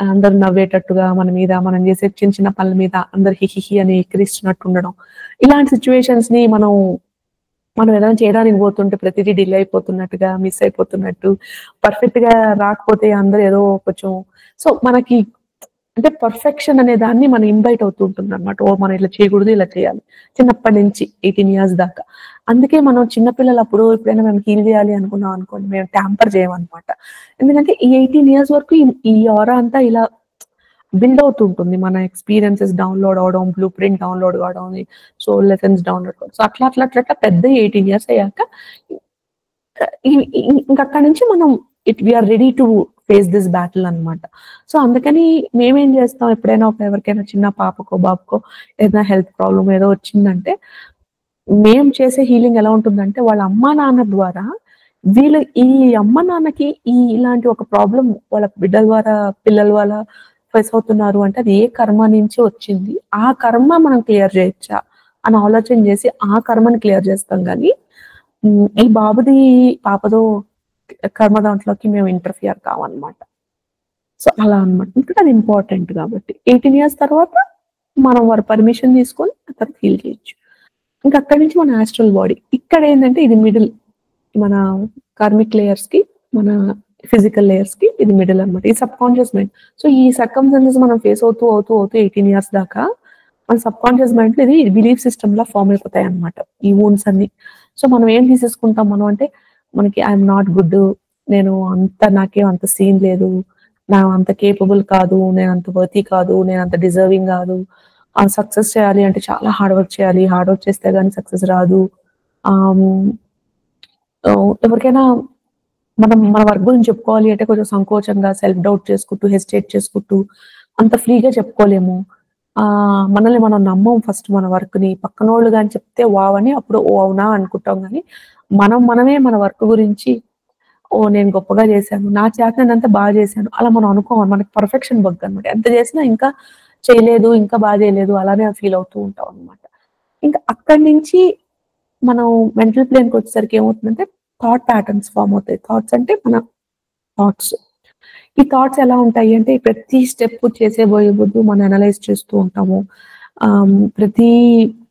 Speaker 1: అందరు నవ్వేటట్టుగా మన మీద మనం చేసే చిన్న చిన్న పనుల మీద అందరు హిహిహి అని ఎక్కిరిస్తున్నట్టు ఉండడం. ఇలాంటి సిచ్యువేషన్స్ ని మనం ఏదైనా చేయడానికి పోతుంటే ప్రతిదీ డిలే అయిపోతున్నట్టుగా, మిస్ అయిపోతున్నట్టు, పర్ఫెక్ట్ గా రాకపోతే అందరూ ఏదో కొంచెం సో మనకి అంటే పర్ఫెక్షన్ అనే దాన్ని మనం ఇన్వైట్ అవుతూ ఉంటుంది అనమాట. ఓ మనం ఇలా చేయకూడదు, ఇలా చేయాలి. చిన్నప్పటి నుంచి 18 ఇయర్స్ దాకా. అందుకే మనం చిన్నపిల్లలు అప్పుడు ఎప్పుడైనా మేము హీల్ చేయాలి అనుకున్నాం అనుకోండి, మేము ట్యాంపర్ చేయమనమాట. ఎందుకంటే ఈ 18 ఇయర్స్ వరకు ఈ ఆరా అంతా ఇలా బిల్డ్ అవుతూ ఉంటుంది. మన ఎక్స్‌పీరియన్సెస్ డౌన్‌లోడ్ అవ్వడం, బ్లూ ప్రింట్ డౌన్‌లోడ్ కావడం, సోల్ లెసన్స్ డౌన్‌లోడ్ కావడం. సో అట్లా పెద్ద 18 ఇయర్స్ అయ్యాక ఇంకక్కడి నుంచి మనం we are ready to face this battle అనమాట. సో అందుకని మేమేం చేస్తాం ఎప్పుడైనా ఎవరికైనా చిన్న పాపకో, బాబుకో ఏదైనా హెల్త్ ప్రాబ్లమ్ ఏదో వచ్చిందంటే, మేము చేసే హీలింగ్ ఎలా ఉంటుందంటే వాళ్ళ అమ్మా నాన్న ద్వారా ఈ అమ్మ నాన్నకి ఇలాంటి ఒక ప్రాబ్లమ్ వాళ్ళ బిడ్డల ద్వారా, పిల్లల ద్వారా ఫేస్ అవుతున్నారు అంటే అది ఏ కర్మ నుంచి వచ్చింది, ఆ కర్మ మనం క్లియర్ చేయొచ్చా అని ఆలోచన చేసి ఆ కర్మని క్లియర్ చేస్తాం గానీ ఈ బాబుది పాపదో కర్మ దాంట్లోకి మేము ఇంటర్ఫియర్ కావన్నమాట. సో అలా అన్నమాట. ఎందుకంటే అది ఇంపార్టెంట్ కాబట్టి. 18 ఇయర్స్ తర్వాత మనం వారి పర్మిషన్ తీసుకొని తర్వాత హీల్ చేయొచ్చు. ఇంకా అక్కడి నుంచి మన ఆస్ట్రల్ బాడీ. ఇక్కడ ఏంటంటే ఇది మిడిల్. మన కార్మిక్ లేయర్స్‌కి, మన ఫిజికల్ లేయర్స్‌కి ఇది మిడిల్ అన్నమాట. ఈ సబ్‌కాన్షియస్ మైండ్. సో ఈ సర్కమ్‌స్టెన్సెస్ మనం ఫేస్ అవుతూ 18 ఇయర్స్ దాకా మన సబ్‌కాన్షియస్ మైండ్‌లో ఇది బిలీఫ్ సిస్టమ్‌లా ఫార్మ్ అయిపోతాయన్నమాట. ఈ వూండ్స్ అన్నీ. సో మనం ఏం తీసేసుకుంటాం మనం అంటే మనకి ఐఎమ్ నాట్ గుడ్, నాకేం అంత సీన్ లేదు, నా అంత కేపబుల్ కాదు, నేను అంత వర్తీ కాదు, నేను అంత డిజర్వింగ్ కాదు, సక్సెస్ చేయాలి అంటే చాలా హార్డ్ వర్క్ చేయాలి, హార్డ్ వర్క్ చేస్తే గానీ సక్సెస్ రాదు. ఎవరికైనా మన వర్క్ గురించి చెప్పుకోవాలి అంటే కొంచెం సంకోచంగా, సెల్ఫ్ డౌట్ చేసుకుంటూ, హెసిటేట్ చేసుకుంటూ అంత ఫ్రీగా చెప్పుకోలేము. మనల్ని మనం నమ్మం ఫస్ట్ మన వర్క్‌ని. పక్కనోళ్ళు గాని చెప్తే వావ్ అని అప్పుడు ఓ అవునా అనుకుంటాం గానీ, మనమే మన వర్క్ గురించి ఓహ్! నేను గొప్పగా చేశాను, నా చేతనైనంత బాగా చేశాను అలా మనం అనుకోం. మనకి పర్ఫెక్షన్ బగ్ అనమాట. ఎంత చేసినా ఇంకా చేయలేదు, ఇంకా బాగా చేయలేదు అలానే ఫీల్ అవుతూ ఉంటాం అనమాట. ఇంకా అక్కడి నుంచి మనం మెంటల్ ప్లేన్‌కొచ్చేసరికి ఏమవుతుందంటే థాట్ ప్యాటర్న్స్ ఫార్మ్ అవుతాయి. థాట్స్ అంటే మన థాట్స్. ఈ థాట్స్ ఎలా ఉంటాయి అంటే ప్రతి స్టెప్ చేసేబోయే ముందు మనం అనలైజ్ చేస్తూ ఉంటాము. ప్రతి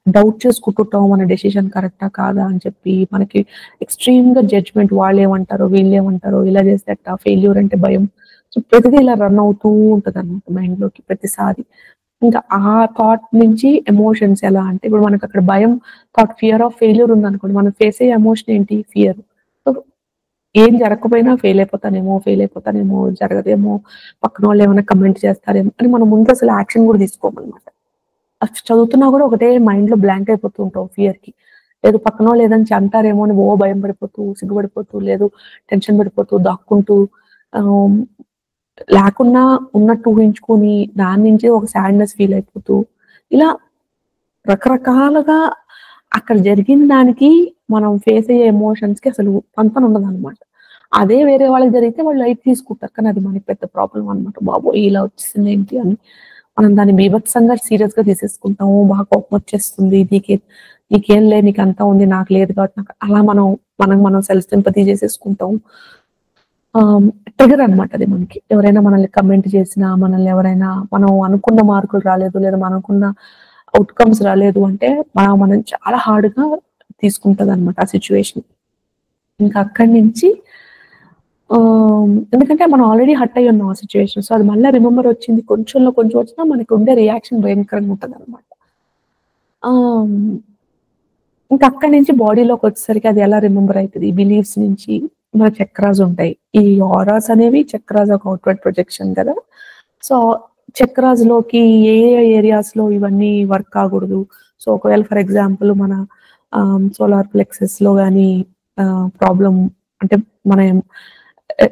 Speaker 1: డౌట్ చేసుకుంటుంటాం మన డెసిషన్ కరెక్టా కాదా అని చెప్పి. మనకి ఎక్స్‌ట్రీమ్‌గా జడ్జ్‌మెంట్ వాళ్ళేమంటారో, వీళ్ళేమంటారో, ఇలా చేస్తే ఎట్టా, ఫెయిల్యూర్ అంటే భయం. సో ప్రతిదీ ఇలా రన్ అవుతూ ఉంటదన్నమాట మైండ్‌లోకి ప్రతిసారి. ఇంకా ఆ థాట్ నుంచి ఎమోషన్స్ ఎలా అంటే ఇప్పుడు మనకక్కడ భయం ఫియర్ ఆఫ్ ఫెయిల్యూర్ ఉందనుకోండి. మనం ఫేస్ అయ్యే ఎమోషన్ ఏంటి? ఫియర్. సో ఏం జరగకపోయినా ఫెయిల్ అయిపోతానేమో, జరగదేమో, పక్కనోళ్ళు ఏమైనా కమెంట్ చేస్తారేమో అని మనం ముందు అసలు యాక్షన్ కూడా తీసుకోమనమాట. చదువుతున్నా కూడా ఒకటే మైండ్‌లో బ్లాంక్ అయిపోతూ ఉంటాం ఫియర్‌కి. లేదు పక్కనోళ్ళు ఏదైనా అంటారేమో అని భయం పడిపోతూ, సిగ్గుపడిపోతూ, లేదు టెన్షన్ పడిపోతూ, దాక్కుంటూ ఆహ్, లేకున్నా ఉన్నట్టు ఊహించుకొని దాని నుంచి ఒక సాడ్‌నెస్ ఫీల్ అయిపోతూ, ఇలా రకరకాలుగా అక్కడ జరిగిన దానికి మనం ఫేస్ అయ్యే ఎమోషన్స్‌కి అసలు పొంతన ఉండదనమాట. అదే వేరే వాళ్ళకి జరిగితే వాళ్ళు లైట్ తీసుకుంటారు. కానీ అది మనకి పెద్ద ప్రాబ్లమ్ అనమాట. బాబోయ్! ఇలా వచ్చేసిందేంటి అని మనం దాన్ని బీభత్సంగా సీరియస్‌గా తీసేసుకుంటాము. బాగా కోపం వచ్చేస్తుంది. నీకేంలే నీకంతా ఉంది. నాకు లేదు కాబట్టి నాకు అలా మనం సెల్ఫ్ సింపథీ చేసేసుకుంటాం. ట్రిగర్ అనమాట అది మనకి. ఎవరైనా మనల్ని కమెంట్ చేసినా, మనల్ని ఎవరైనా మనం అనుకున్న మార్కులు రాలేదు, లేదా మనం అనుకున్న ఔట్‌కమ్స్ రాలేదు అంటే మనం చాలా హార్డ్‌గా తీసుకుంటదనమాట ఆ సిట్యుయేషన్. ఇంకా అక్కడి నుంచి ఎందుకంటే మనం ఆల్రెడీ హర్ట్ అయ్యి ఉన్నాం ఆ సిట్యుయేషన్. సో అది మళ్ళా రిమెంబర్ వచ్చింది కొంచెంలో కొంచెం వచ్చినా మనకు ఉండే రియాక్షన్ భయంకరంగా ఉంటదనమాట. ఆహ్, ఇంకా అక్కడి నుంచి బాడీలోకొచ్చేసరికి అది ఎలా రిమెంబర్ అయితది. బిలీఫ్స్ నుంచి మన చక్రాస్ ఉంటాయి. ఈ ఆరాస్ అనేవి చక్రాస్ ఒక అవుట్‌వర్డ్ ప్రొజెక్షన్ కదా! సో చక్రాస్‌లోకి ఏ ఏరియాస్‌లో ఇవన్నీ వర్క్ కాకూడదు. సో ఒకవేళ ఫర్ ఎగ్జాంపుల్ మన సోలార్ ప్లెక్సస్‌లో గాని ప్రాబ్లమ్ అంటే మన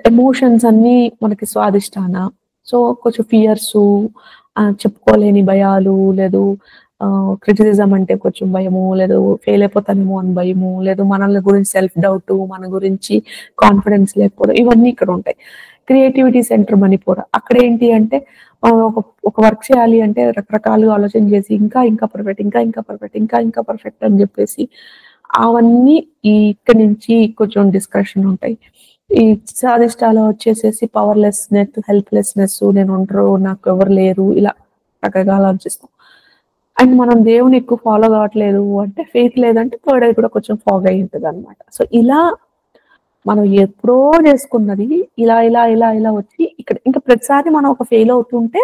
Speaker 1: ఎమోషన్స్ అన్నీ మనకి స్వాదిష్టాన. సో, కొంచెం ఫియర్స్, చెప్పుకోలేని భయాలు, లేదు క్రిటిసిజం అంటే కొంచెం భయము, లేదు ఫెయిల్ అయిపోతానేమో అని భయము, లేదు మనల్ని గురించి సెల్ఫ్ డౌట్, మన గురించి కాన్ఫిడెన్స్ లేకపోవడం, ఇవన్నీ ఇక్కడ ఉంటాయి. Creativity centre Manipur. అక్కడేంటి అంటే ఒక ఒక వర్క్ చేయాలి అంటే రకరకాలుగా ఆలోచన చేసి ఇంకా పర్ఫెక్ట్, ఇంకా పర్ఫెక్ట్, ఇంకా పర్ఫెక్ట్ అని చెప్పేసి అవన్నీ ఇక్కడి నుంచి కొంచెం డిస్కషన్ ఉంటాయి. ఈ సాధిష్టాలో వచ్చేసేసి పవర్‌లెస్‌నెస్, హెల్ప్‌లెస్‌నెస్, నేను ఒంటరు, నాకు ఎవరు లేరు, ఇలా రకరకాల ఆలోచిస్తాం. అండ్ మనం దేవుడిని ఎక్కువ ఫాలో కావట్లేదు అంటే ఫెయిత్ లేదంటే థర్డ్ ఐ కూడా కొంచెం ఫాగ్ అయి ఉంటదనమాట. సో, ఇలా మనం ఎప్పుడో చేసుకున్నది ఇలా వచ్చి ఇక్కడ ఇంకా ప్రతిసారి మనం ఒక ఫెయిల్ అవుతుంటే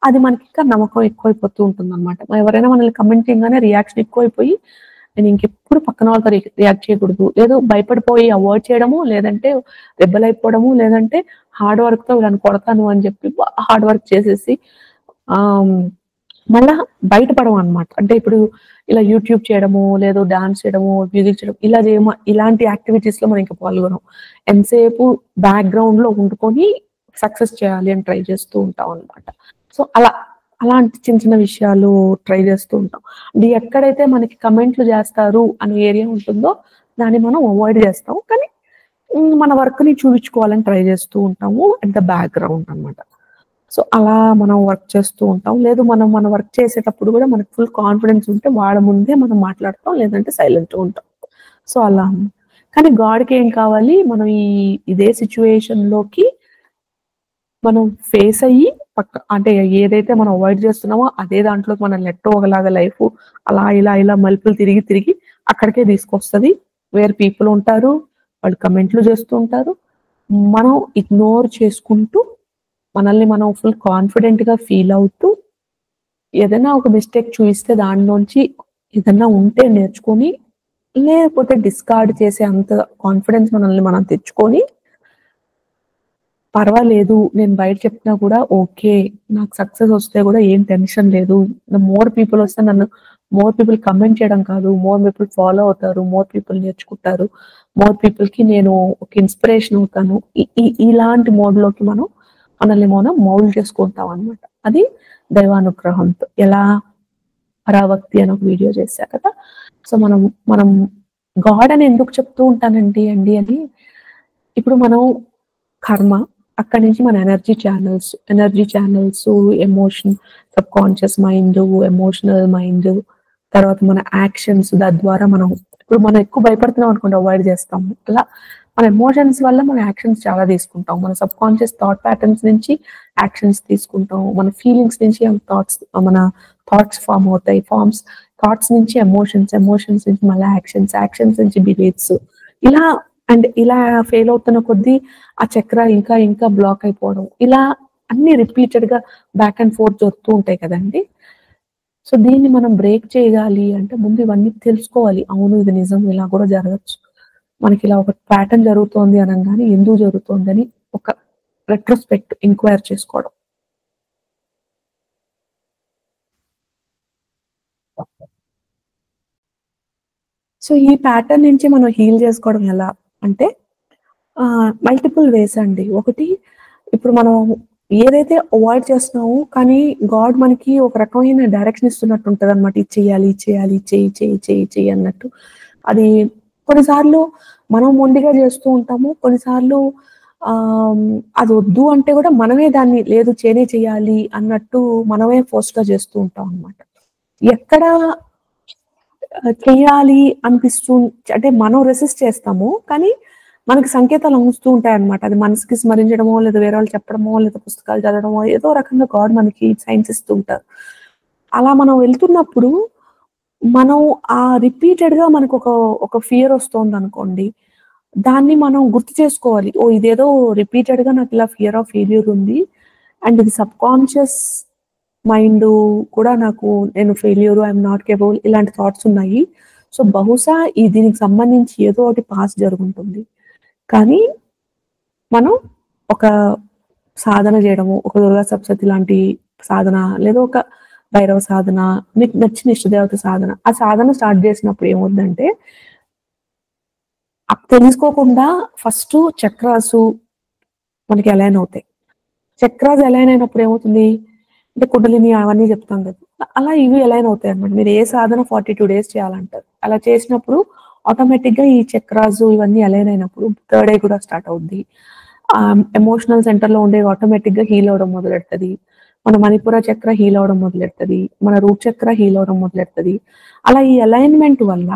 Speaker 1: అది మనకి ఇంకా నమ్మకం ఎక్కువైపోతూ ఉంటుందన్నమాట. ఎవరైనా మనల్ని కమెంట్ చేయంగానే రియాక్షన్ ఎక్కువైపోయి నేను ఇంకెప్పుడు పక్కన వాళ్ళతో రియాక్ట్ చేయకూడదు. లేదు భయపడిపోయి అవాయిడ్ చేయడము, లేదంటే రెబెల్ అయిపోవడము, లేదంటే హార్డ్ వర్క్‌తో వీళ్ళని కొడతాను అని చెప్పి హార్డ్ వర్క్ చేసేసి ఆహ్, మళ్ళా బయటపడమనమాట. అంటే ఇప్పుడు ఇలా యూట్యూబ్ చేయడము, లేదు డాన్స్ చేయడము, మ్యూజిక్ చేయడం ఇలా ఇలాంటి యాక్టివిటీస్‌లో మనం ఇంక పాల్గొనం. ఎంతసేపు బ్యాక్‌గ్రౌండ్‌లో ఉండుకొని సక్సెస్ చేయాలి అని ట్రై చేస్తూ ఉంటామనమాట. సో, అలాంటి చిన్న విషయాలు ట్రై చేస్తూ ఉంటాం. అది ఎక్కడైతే మనకి కమెంట్లు చేస్తారు అనే ఏరియా ఉంటుందో దాన్ని మనం అవాయిడ్ చేస్తాం. కానీ మన వర్క్‌ని చూపించుకోవాలని ట్రై చేస్తూ ఉంటాము అట్ ద బ్యాక్‌గ్రౌండ్ అనమాట. సో, అలా మనం వర్క్ చేస్తూ ఉంటాం. లేదు మనం మన వర్క్ చేసేటప్పుడు గూడా మనకు ఫుల్ కాన్ఫిడెన్స్ ఉంటే వాళ్ళ ముందే మనం మాట్లాడతాం. లేదంటే సైలెంట్‌గా ఉంటాం. సో, అలా. కానీ గాడ్‌కేం కావాలి, మనం ఇదే సిట్యుయేషన్‌లోకి మనం ఫేస్ అయ్యి అంటే ఏదైతే మనం అవాయిడ్ చేస్తున్నామో అదే దాంట్లోకి మనం నెట్టో ఒకలాగా లైఫు అలా ఇలా మలుపులు తిరిగి అక్కడికే తీసుకొస్తది. వేర్ పీపుల్ ఉంటారు. వాళ్ళు కమెంట్లు చేస్తూ ఉంటారు. మనం ఇగ్నోర్ చేసుకుంటూ మనల్ని మనం ఫుల్ కాన్ఫిడెంట్‌గా ఫీల్ అవుతూ ఏదైనా ఒక మిస్టేక్ చూయిస్తే దానిలోంచి ఏదన్నా ఉంటే నేర్చుకొని, లేకపోతే డిస్కార్డ్ చేసే అంత కాన్ఫిడెన్స్ మనల్ని మనం తెచ్చుకొని పర్వాలేదు. నేను బయట చెప్పినా కూడా ఓకే. నాకు సక్సెస్ వస్తే గూడా ఏం టెన్షన్ లేదు. మోర్ పీపుల్ వస్తే నన్ను మోర్ పీపుల్ కమెంట్ చేయడం కాదు. మోర్ పీపుల్ ఫాలో అవుతారు. మోర్ పీపుల్ నేర్చుకుంటారు. మోర్ పీపుల్‌కి నేను ఒక ఇన్‌స్పిరేషన్ అవుతాను. ఇ ఇ ఇలాంటి మోడ్‌లోకి మనల్ని మనం మౌల్డ్ చేసుకుంటాం అన్నమాట. అది దైవానుగ్రహంతో. ఎలా పరాభక్తి అని ఒక వీడియో చేశా కదా! సో, మనం గాడ్ అని ఎందుకు చెప్తూ ఉంటానండి అని, ఇప్పుడు మనం కర్మ, అక్కడి నుంచి మన energy channels, emotion, subconscious mind, emotional mind, తర్వాత మన యాక్షన్స్ తద్వారా ఇప్పుడు మనం ఎక్కువ భయపడుతున్నాం అనుకోండి అవాయిడ్ చేస్తాము. అలా మన ఎమోషన్స్ వల్ల మన యాక్షన్స్ చాలా తీసుకుంటాం. మన సబ్‌కాన్షియస్ థాట్ ప్యాటర్న్స్ నుంచి యాక్షన్స్ తీసుకుంటాం. మన ఫీలింగ్స్ నుంచి మన థాట్స్ ఫార్మ్ అవుతాయి. థాట్స్ నుంచి ఎమోషన్స్ నుంచి మళ్ళా యాక్షన్స్ నుంచి బిలీఫ్స్. ఇలా ఇలా ఫెయిల్ అవుతున్న కొద్దీ ఆ చక్ర ఇంకా బ్లాక్ అయిపోవడం. ఇలా అన్నీ రిపీటెడ్‌గా బ్యాక్ అండ్ ఫోర్త్ జరుగుతూ ఉంటాయి కదండీ! సో, దీన్ని మనం బ్రేక్ చేయాలి అంటే ముందు ఇవన్నీ తెలుసుకోవాలి. అవును, ఇది నిజం, ఇలా కూడా జరగొచ్చు. మనకిలా ఒక ప్యాటర్న్ జరుగుతోంది అనంగానే ఎందుకు జరుగుతోందని ఒక ఎంక్వైర్ చేసుకోవడం. సో, ఈ ప్యాటర్న్ నుంచి మనం హీల్ చేసుకోవడం ఎలా అంటే మల్టిపుల్ వేస్ అండి. ఒకటి, ఇప్పుడు మనం ఏదైతే అవాయిడ్ చేస్తున్నామో కానీ గాడ్ మనకి ఒక రకమైన డైరెక్షన్ ఇస్తున్నట్టు ఉంటదనమాట. ఇది చేయాలి, ఇది చేయాలి, చెయ్యి అన్నట్టు. అది కొన్నిసార్లు మనం మొండిగా చేస్తూ ఉంటాము. కొన్నిసార్లు ఆహ్, అది వద్దు అంటే కూడా మనమే దాన్ని లేదు చేయాలి అన్నట్టు మనమే ఫోర్స్‌గా చేస్తూ ఉంటాం అనమాట. ఎక్కడ చెయ్యాలి అనిపిస్తూ అంటే మనం రెసిస్ట్ చేస్తాము. కానీ మనకి సంకేతాలు అందుతూ ఉంటాయన్నమాట. అది మనసుకి స్మరించడమో, లేదా వేరే వాళ్ళు చెప్పడమో, లేదా పుస్తకాలు చదవడమో ఏదో రకంగా గాడ్ మనకి సైన్స్ ఇస్తూ ఉంటారు. అలా మనం వెళ్తున్నప్పుడు మనం రిపీటెడ్‌గా ఒక ఫియర్ ఒస్తోందనుకోండి, దాన్ని మనం గుర్తు చేసుకోవాలి. ఓహ్! ఇదేదో రిపీటెడ్‌గా నాకిలా ఫియర్ ఆఫ్ ఫెయిల్యూర్ ఉంది. అండ్ ఇది సబ్‌కాన్షియస్ మైండు కూడా నాకు నేను failure, I am not capable ఇలాంటి థాట్స్ ఉన్నాయి. సో, బహుశా దీనికి సంబంధించి ఏదో ఒకటి పాస్ట్ జరుగుంటుంది. కానీ మనం ఒక సాధన జేయడము, ఒక దుర్గా సప్తశతి లాంటి సాధన, లేదా ఒక భైరవ సాధన, మీకు నచ్చిన ఇష్టదేవత సాధన. ఆ సాధన స్టార్ట్ జేసినప్పుడు ఏమవుద్దంటే తెలుసుకోకుండా ఫస్ట్ చక్రాసు మనకి అలైన్ అవుతాయి. చక్రాస్ అలైన్ అయినప్పుడు ఏమవుతుంది అంటే కుండలిని అవన్నీ చెప్తాం కదా, అలా ఇవి అలైన్ అవుతాయి అనమాట. మీరు ఏ సాధన 42 డేస్ చేయాలంటారు, అలా చేసినప్పుడు ఆటోమేటిక్ గా ఈ చక్రాస్ ఇవన్నీ అలైన్ అయినప్పుడు థర్డ్ ఐ కూడా స్టార్ట్ అవుద్ది. ఎమోషనల్ సెంటర్ లో ఉండే ఆటోమేటిక్ గా హీల్ అవడం మొదలెడుతుంది. మన మణిపుర చక్ర హీల్ అవడం మొదలెడుతుంది, మన రూట్ చక్ర హీల్ అవడం మొదలెడుతుంది. అలా ఈ అలైన్మెంట్ వల్ల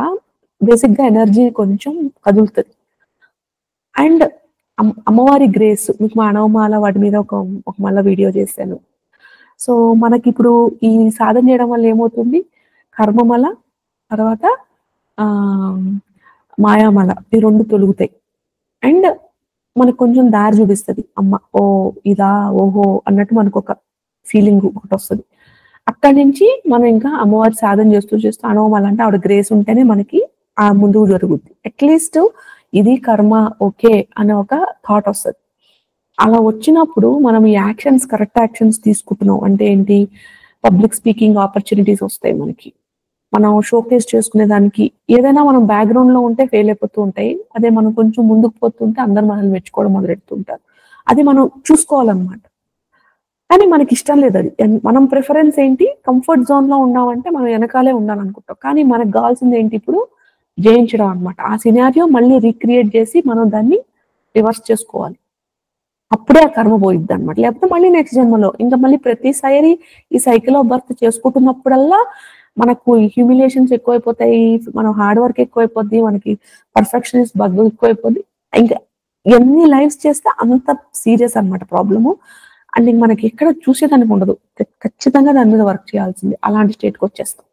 Speaker 1: బేసిక్ గా ఎనర్జీ కొంచెం కదులుతుంది. అండ్ అమ్మవారి గ్రేస్, మీకు మా అనవమాల వాటి మీద ఒక మళ్ళీ వీడియో చేశాను. సో మనకి ఇప్పుడు ఈ సాధన చేయడం వల్ల ఏమవుతుంది, కర్మమల తర్వాత ఆ మాయామల ఈ రెండు తొలుగుతాయి. అండ్ మనకు కొంచెం దారి చూపిస్తుంది అమ్మ, ఓ ఇదా ఓహో అన్నట్టు మనకు ఒక ఫీలింగ్ ఒకటి వస్తుంది. అక్కడి నుంచి మనం ఇంకా అమ్మవారి సాధన చేస్తూ చేస్తూ అనవమాల అంటే ఆవిడ గ్రేస్ ఉంటేనే మనకి ఆ ముందుకు జరుగుద్ది. అట్లీస్ట్ ఇది కర్మ ఓకే అనే ఒక థాట్ వస్తుంది. అలా వచ్చినప్పుడు మనం ఈ యాక్షన్స్ కరెక్ట్ యాక్షన్స్ తీసుకుంటున్నాం అంటే ఏంటి, పబ్లిక్ స్పీకింగ్ ఆపర్చునిటీస్ వస్తాయి మనకి, మనం షోకేస్ చేసుకునే దానికి. ఏదైనా మనం బ్యాక్గ్రౌండ్ లో ఉంటే ఫెయిల్ అయిపోతూ ఉంటాయి, అదే మనం కొంచెం ముందుకు పోతుంటే అందరు మనల్ని మెచ్చుకోవడం మొదలెడుతుంటారు. అది మనం చూసుకోవాలన్నమాట. కానీ మనకి ఇష్టం లేదు అది. మనం ప్రిఫరెన్స్ ఏంటి, కంఫర్ట్ జోన్ లో ఉన్నామంటే మనం వెనకాలే ఉండాలనుకుంటాం. కానీ మనకు కావాల్సింది ఏంటి ఇప్పుడు, జయించడం అనమాట. ఆ సినారియో మళ్ళీ రీక్రియేట్ చేసి మనం దాన్ని రివర్స్ చేసుకోవాలి. అప్పుడే ఆ కర్మ పోయిద్ది అనమాట. లేకపోతే మళ్ళీ నెక్స్ట్ జన్మలో ఇంకా మళ్ళీ ప్రతిసారి ఈ సైకిల్ ఆఫ్ బర్త్ చేసుకుంటున్నప్పుడల్లా మనకు హ్యూమిలేషన్స్ ఎక్కువైపోతాయి, మనం హార్డ్ వర్క్ ఎక్కువైపోద్ది, మనకి పర్ఫెక్షనిస్ట్ బగ్ ఎక్కువైపోద్ది. ఇంకా ఎన్ని లైఫ్స్ చేస్తే అంత సీరియస్ అనమాట ప్రాబ్లము. అండ్ ఇంక మనకి ఎక్కడ చూసేదానికి ఉండదు, ఖచ్చితంగా దాని మీద వర్క్ చేయాల్సింది, అలాంటి స్టేట్కి వచ్చేస్తాం.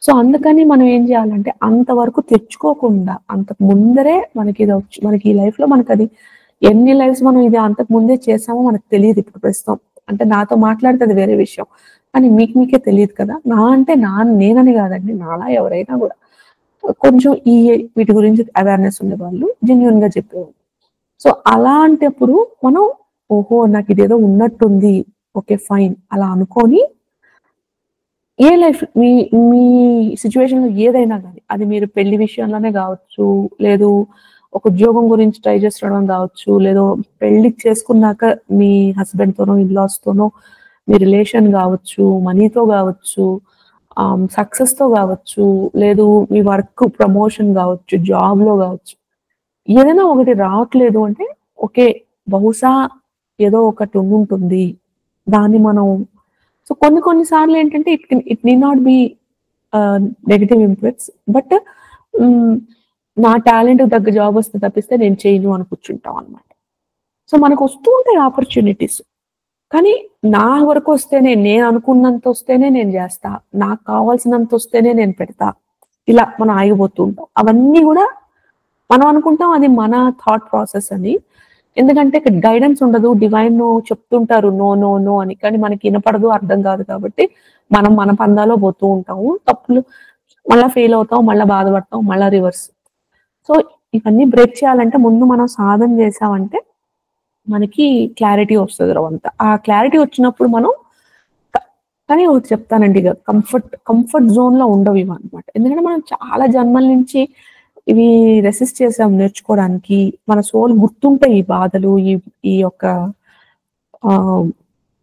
Speaker 1: సో అందుకని మనం ఏం చేయాలంటే అంతవరకు తెచ్చుకోకుండా అంతకు ముందరే మనకి ఇది మనకి ఈ లైఫ్ లో మనకి అది ఎన్ని లైఫ్స్ మనం ఇది అంతకు ముందే చేసామో మనకు తెలియదు ఇప్పుడు ప్రస్తుతం. అంటే నాతో మాట్లాడితే అది వేరే విషయం, కానీ మీకే తెలియదు కదా. నా అంటే నేనని కాదండి, నాలా ఎవరైనా కూడా కొంచెం వీటి గురించి అవేర్నెస్ ఉండేవాళ్ళు జెన్యున్ గా చెప్పేవాళ్ళు. సో అలాంటప్పుడు మనం ఓహో నాకు ఇదేదో ఉన్నట్టుంది, ఓకే ఫైన్ అలా అనుకొని ఏ లైఫ్ మీ మీ సిచ్యువేషన్ లో ఏదైనా కానీ, అది మీరు పెళ్లి విషయంలోనే కావచ్చు, లేదు ఒక ఉద్యోగం గురించి ట్రై చేస్తుండడం కావచ్చు, లేదు పెళ్లి చేసుకున్నాక మీ హస్బెండ్ తోనో ఇన్లాస్ తోనో మీ రిలేషన్ కావచ్చు, మనీతో కావచ్చు, సక్సెస్ తో కావచ్చు, లేదు మీ వర్క్ ప్రమోషన్ కావచ్చు, జాబ్ లో కావచ్చు, ఏదైనా ఒకటి రావట్లేదు అంటే ఓకే బహుశా ఏదో ఒకటి ఉంటుంది దాన్ని మనం. సో కొన్ని సార్లు ఏంటంటే it need not be negative impacts, but నా టాలెంట్ తగ్గ జాబ్ వస్తే తప్పిస్తే నేను చేయను అని కూర్చుంటాం అనమాట. సో మనకు వస్తూ ఉంటాయి ఆపర్చునిటీస్, కానీ నా వరకు వస్తేనే, నేను అనుకున్నంత వస్తేనే నేను చేస్తా, నాకు కావాల్సినంత వస్తేనే నేను పెడతా, ఇలా మనం ఆగిపోతూ ఉంటాం. అవన్నీ కూడా మనం అనుకుంటాం అది మన థాట్ ప్రాసెస్ అని, ఎందుకంటే ఇక్కడ గైడెన్స్ ఉండదు, డివైన్ చెప్తుంటారు నో నో నో అని, కానీ మనకి వినపడదు, అర్థం కాదు. కాబట్టి మనం మన పందాలో పోతూ ఉంటాము, తప్పులు మళ్ళీ ఫెయిల్ అవుతాం, మళ్ళీ బాధపడతాం, మళ్ళీ రివర్స్. సో ఇవన్నీ బ్రేక్ చేయాలంటే ముందు మనం సాధన చేసామంటే మనకి క్లారిటీ వస్తుంది రవంతా. ఆ క్లారిటీ వచ్చినప్పుడు మనం కానీ ఒకటి చెప్తానండి, ఇక కంఫర్ట్ జోన్ లో ఉండవు ఇవి అనమాట. ఎందుకంటే మనం చాలా జన్మల నుంచి ఇవి రెసిస్ట్ చేసాం నేర్చుకోవడానికి, మన సోల్ గుర్తుంటాయి ఈ బాధలు, ఈ యొక్క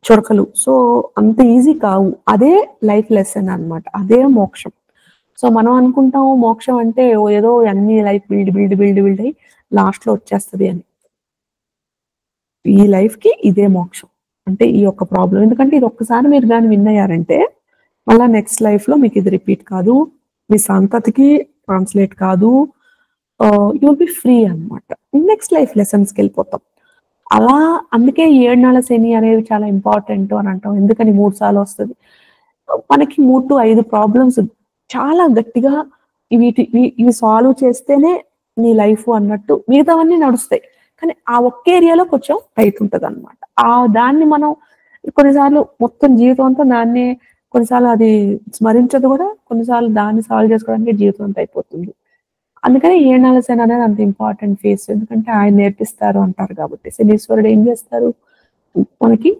Speaker 1: చురకలు. సో అంత ఈజీ కావు, అదే లైఫ్ లెసన్ అనమాట, అదే మోక్షం. సో మనం అనుకుంటాం మోక్షం అంటే ఏదో అన్ని లైఫ్ బిల్డ్ అయ్యి లాస్ట్ లో వచ్చేస్తుంది అని. ఈ లైఫ్ కి ఇదే మోక్షం అంటే ఈ యొక్క ప్రాబ్లం. ఎందుకంటే ఇది ఒక్కసారి మీరు కానీ విన్ అయ్యారంటే మళ్ళీ నెక్స్ట్ లైఫ్ లో మీకు ఇది రిపీట్ కాదు, మీ సంతతికి ట్రాన్స్లేట్ కాదు, యూ విల్ బి ఫ్రీ అనమాట. నెక్స్ట్ లైఫ్ లెసన్స్కి వెళ్ళిపోతాం అలా. అందుకే 7 నెలల శని అనేది చాలా ఇంపార్టెంట్ అని అంటాం. ఎందుకని 3 సార్లు వస్తుంది మనకి, 3 to 5 ప్రాబ్లమ్స్ చాలా గట్టిగా ఇవి సాల్వ్ చేస్తేనే నీ లైఫ్ అన్నట్టు మిగతావన్నీ నడుస్తాయి. కానీ ఆ ఒక్క ఏరియాలో కొంచెం టైట్ ఉంటుంది అనమాట. దాన్ని మనం కొన్నిసార్లు మొత్తం జీవితం అంతా దాన్ని, కొన్నిసార్లు అది స్మరించదు కూడా, కొన్నిసార్లు దాన్ని సాల్వ్ చేసుకోవడానికి జీవితం అంతా అయిపోతుంది. అందుకని 7 నెలల శని అనేది అంత ఇంపార్టెంట్ ఫేస్, ఎందుకంటే ఆయన నేర్పిస్తారు అంటారు కాబట్టి. శనీశ్వరుడు ఏం చేస్తారు, మనకి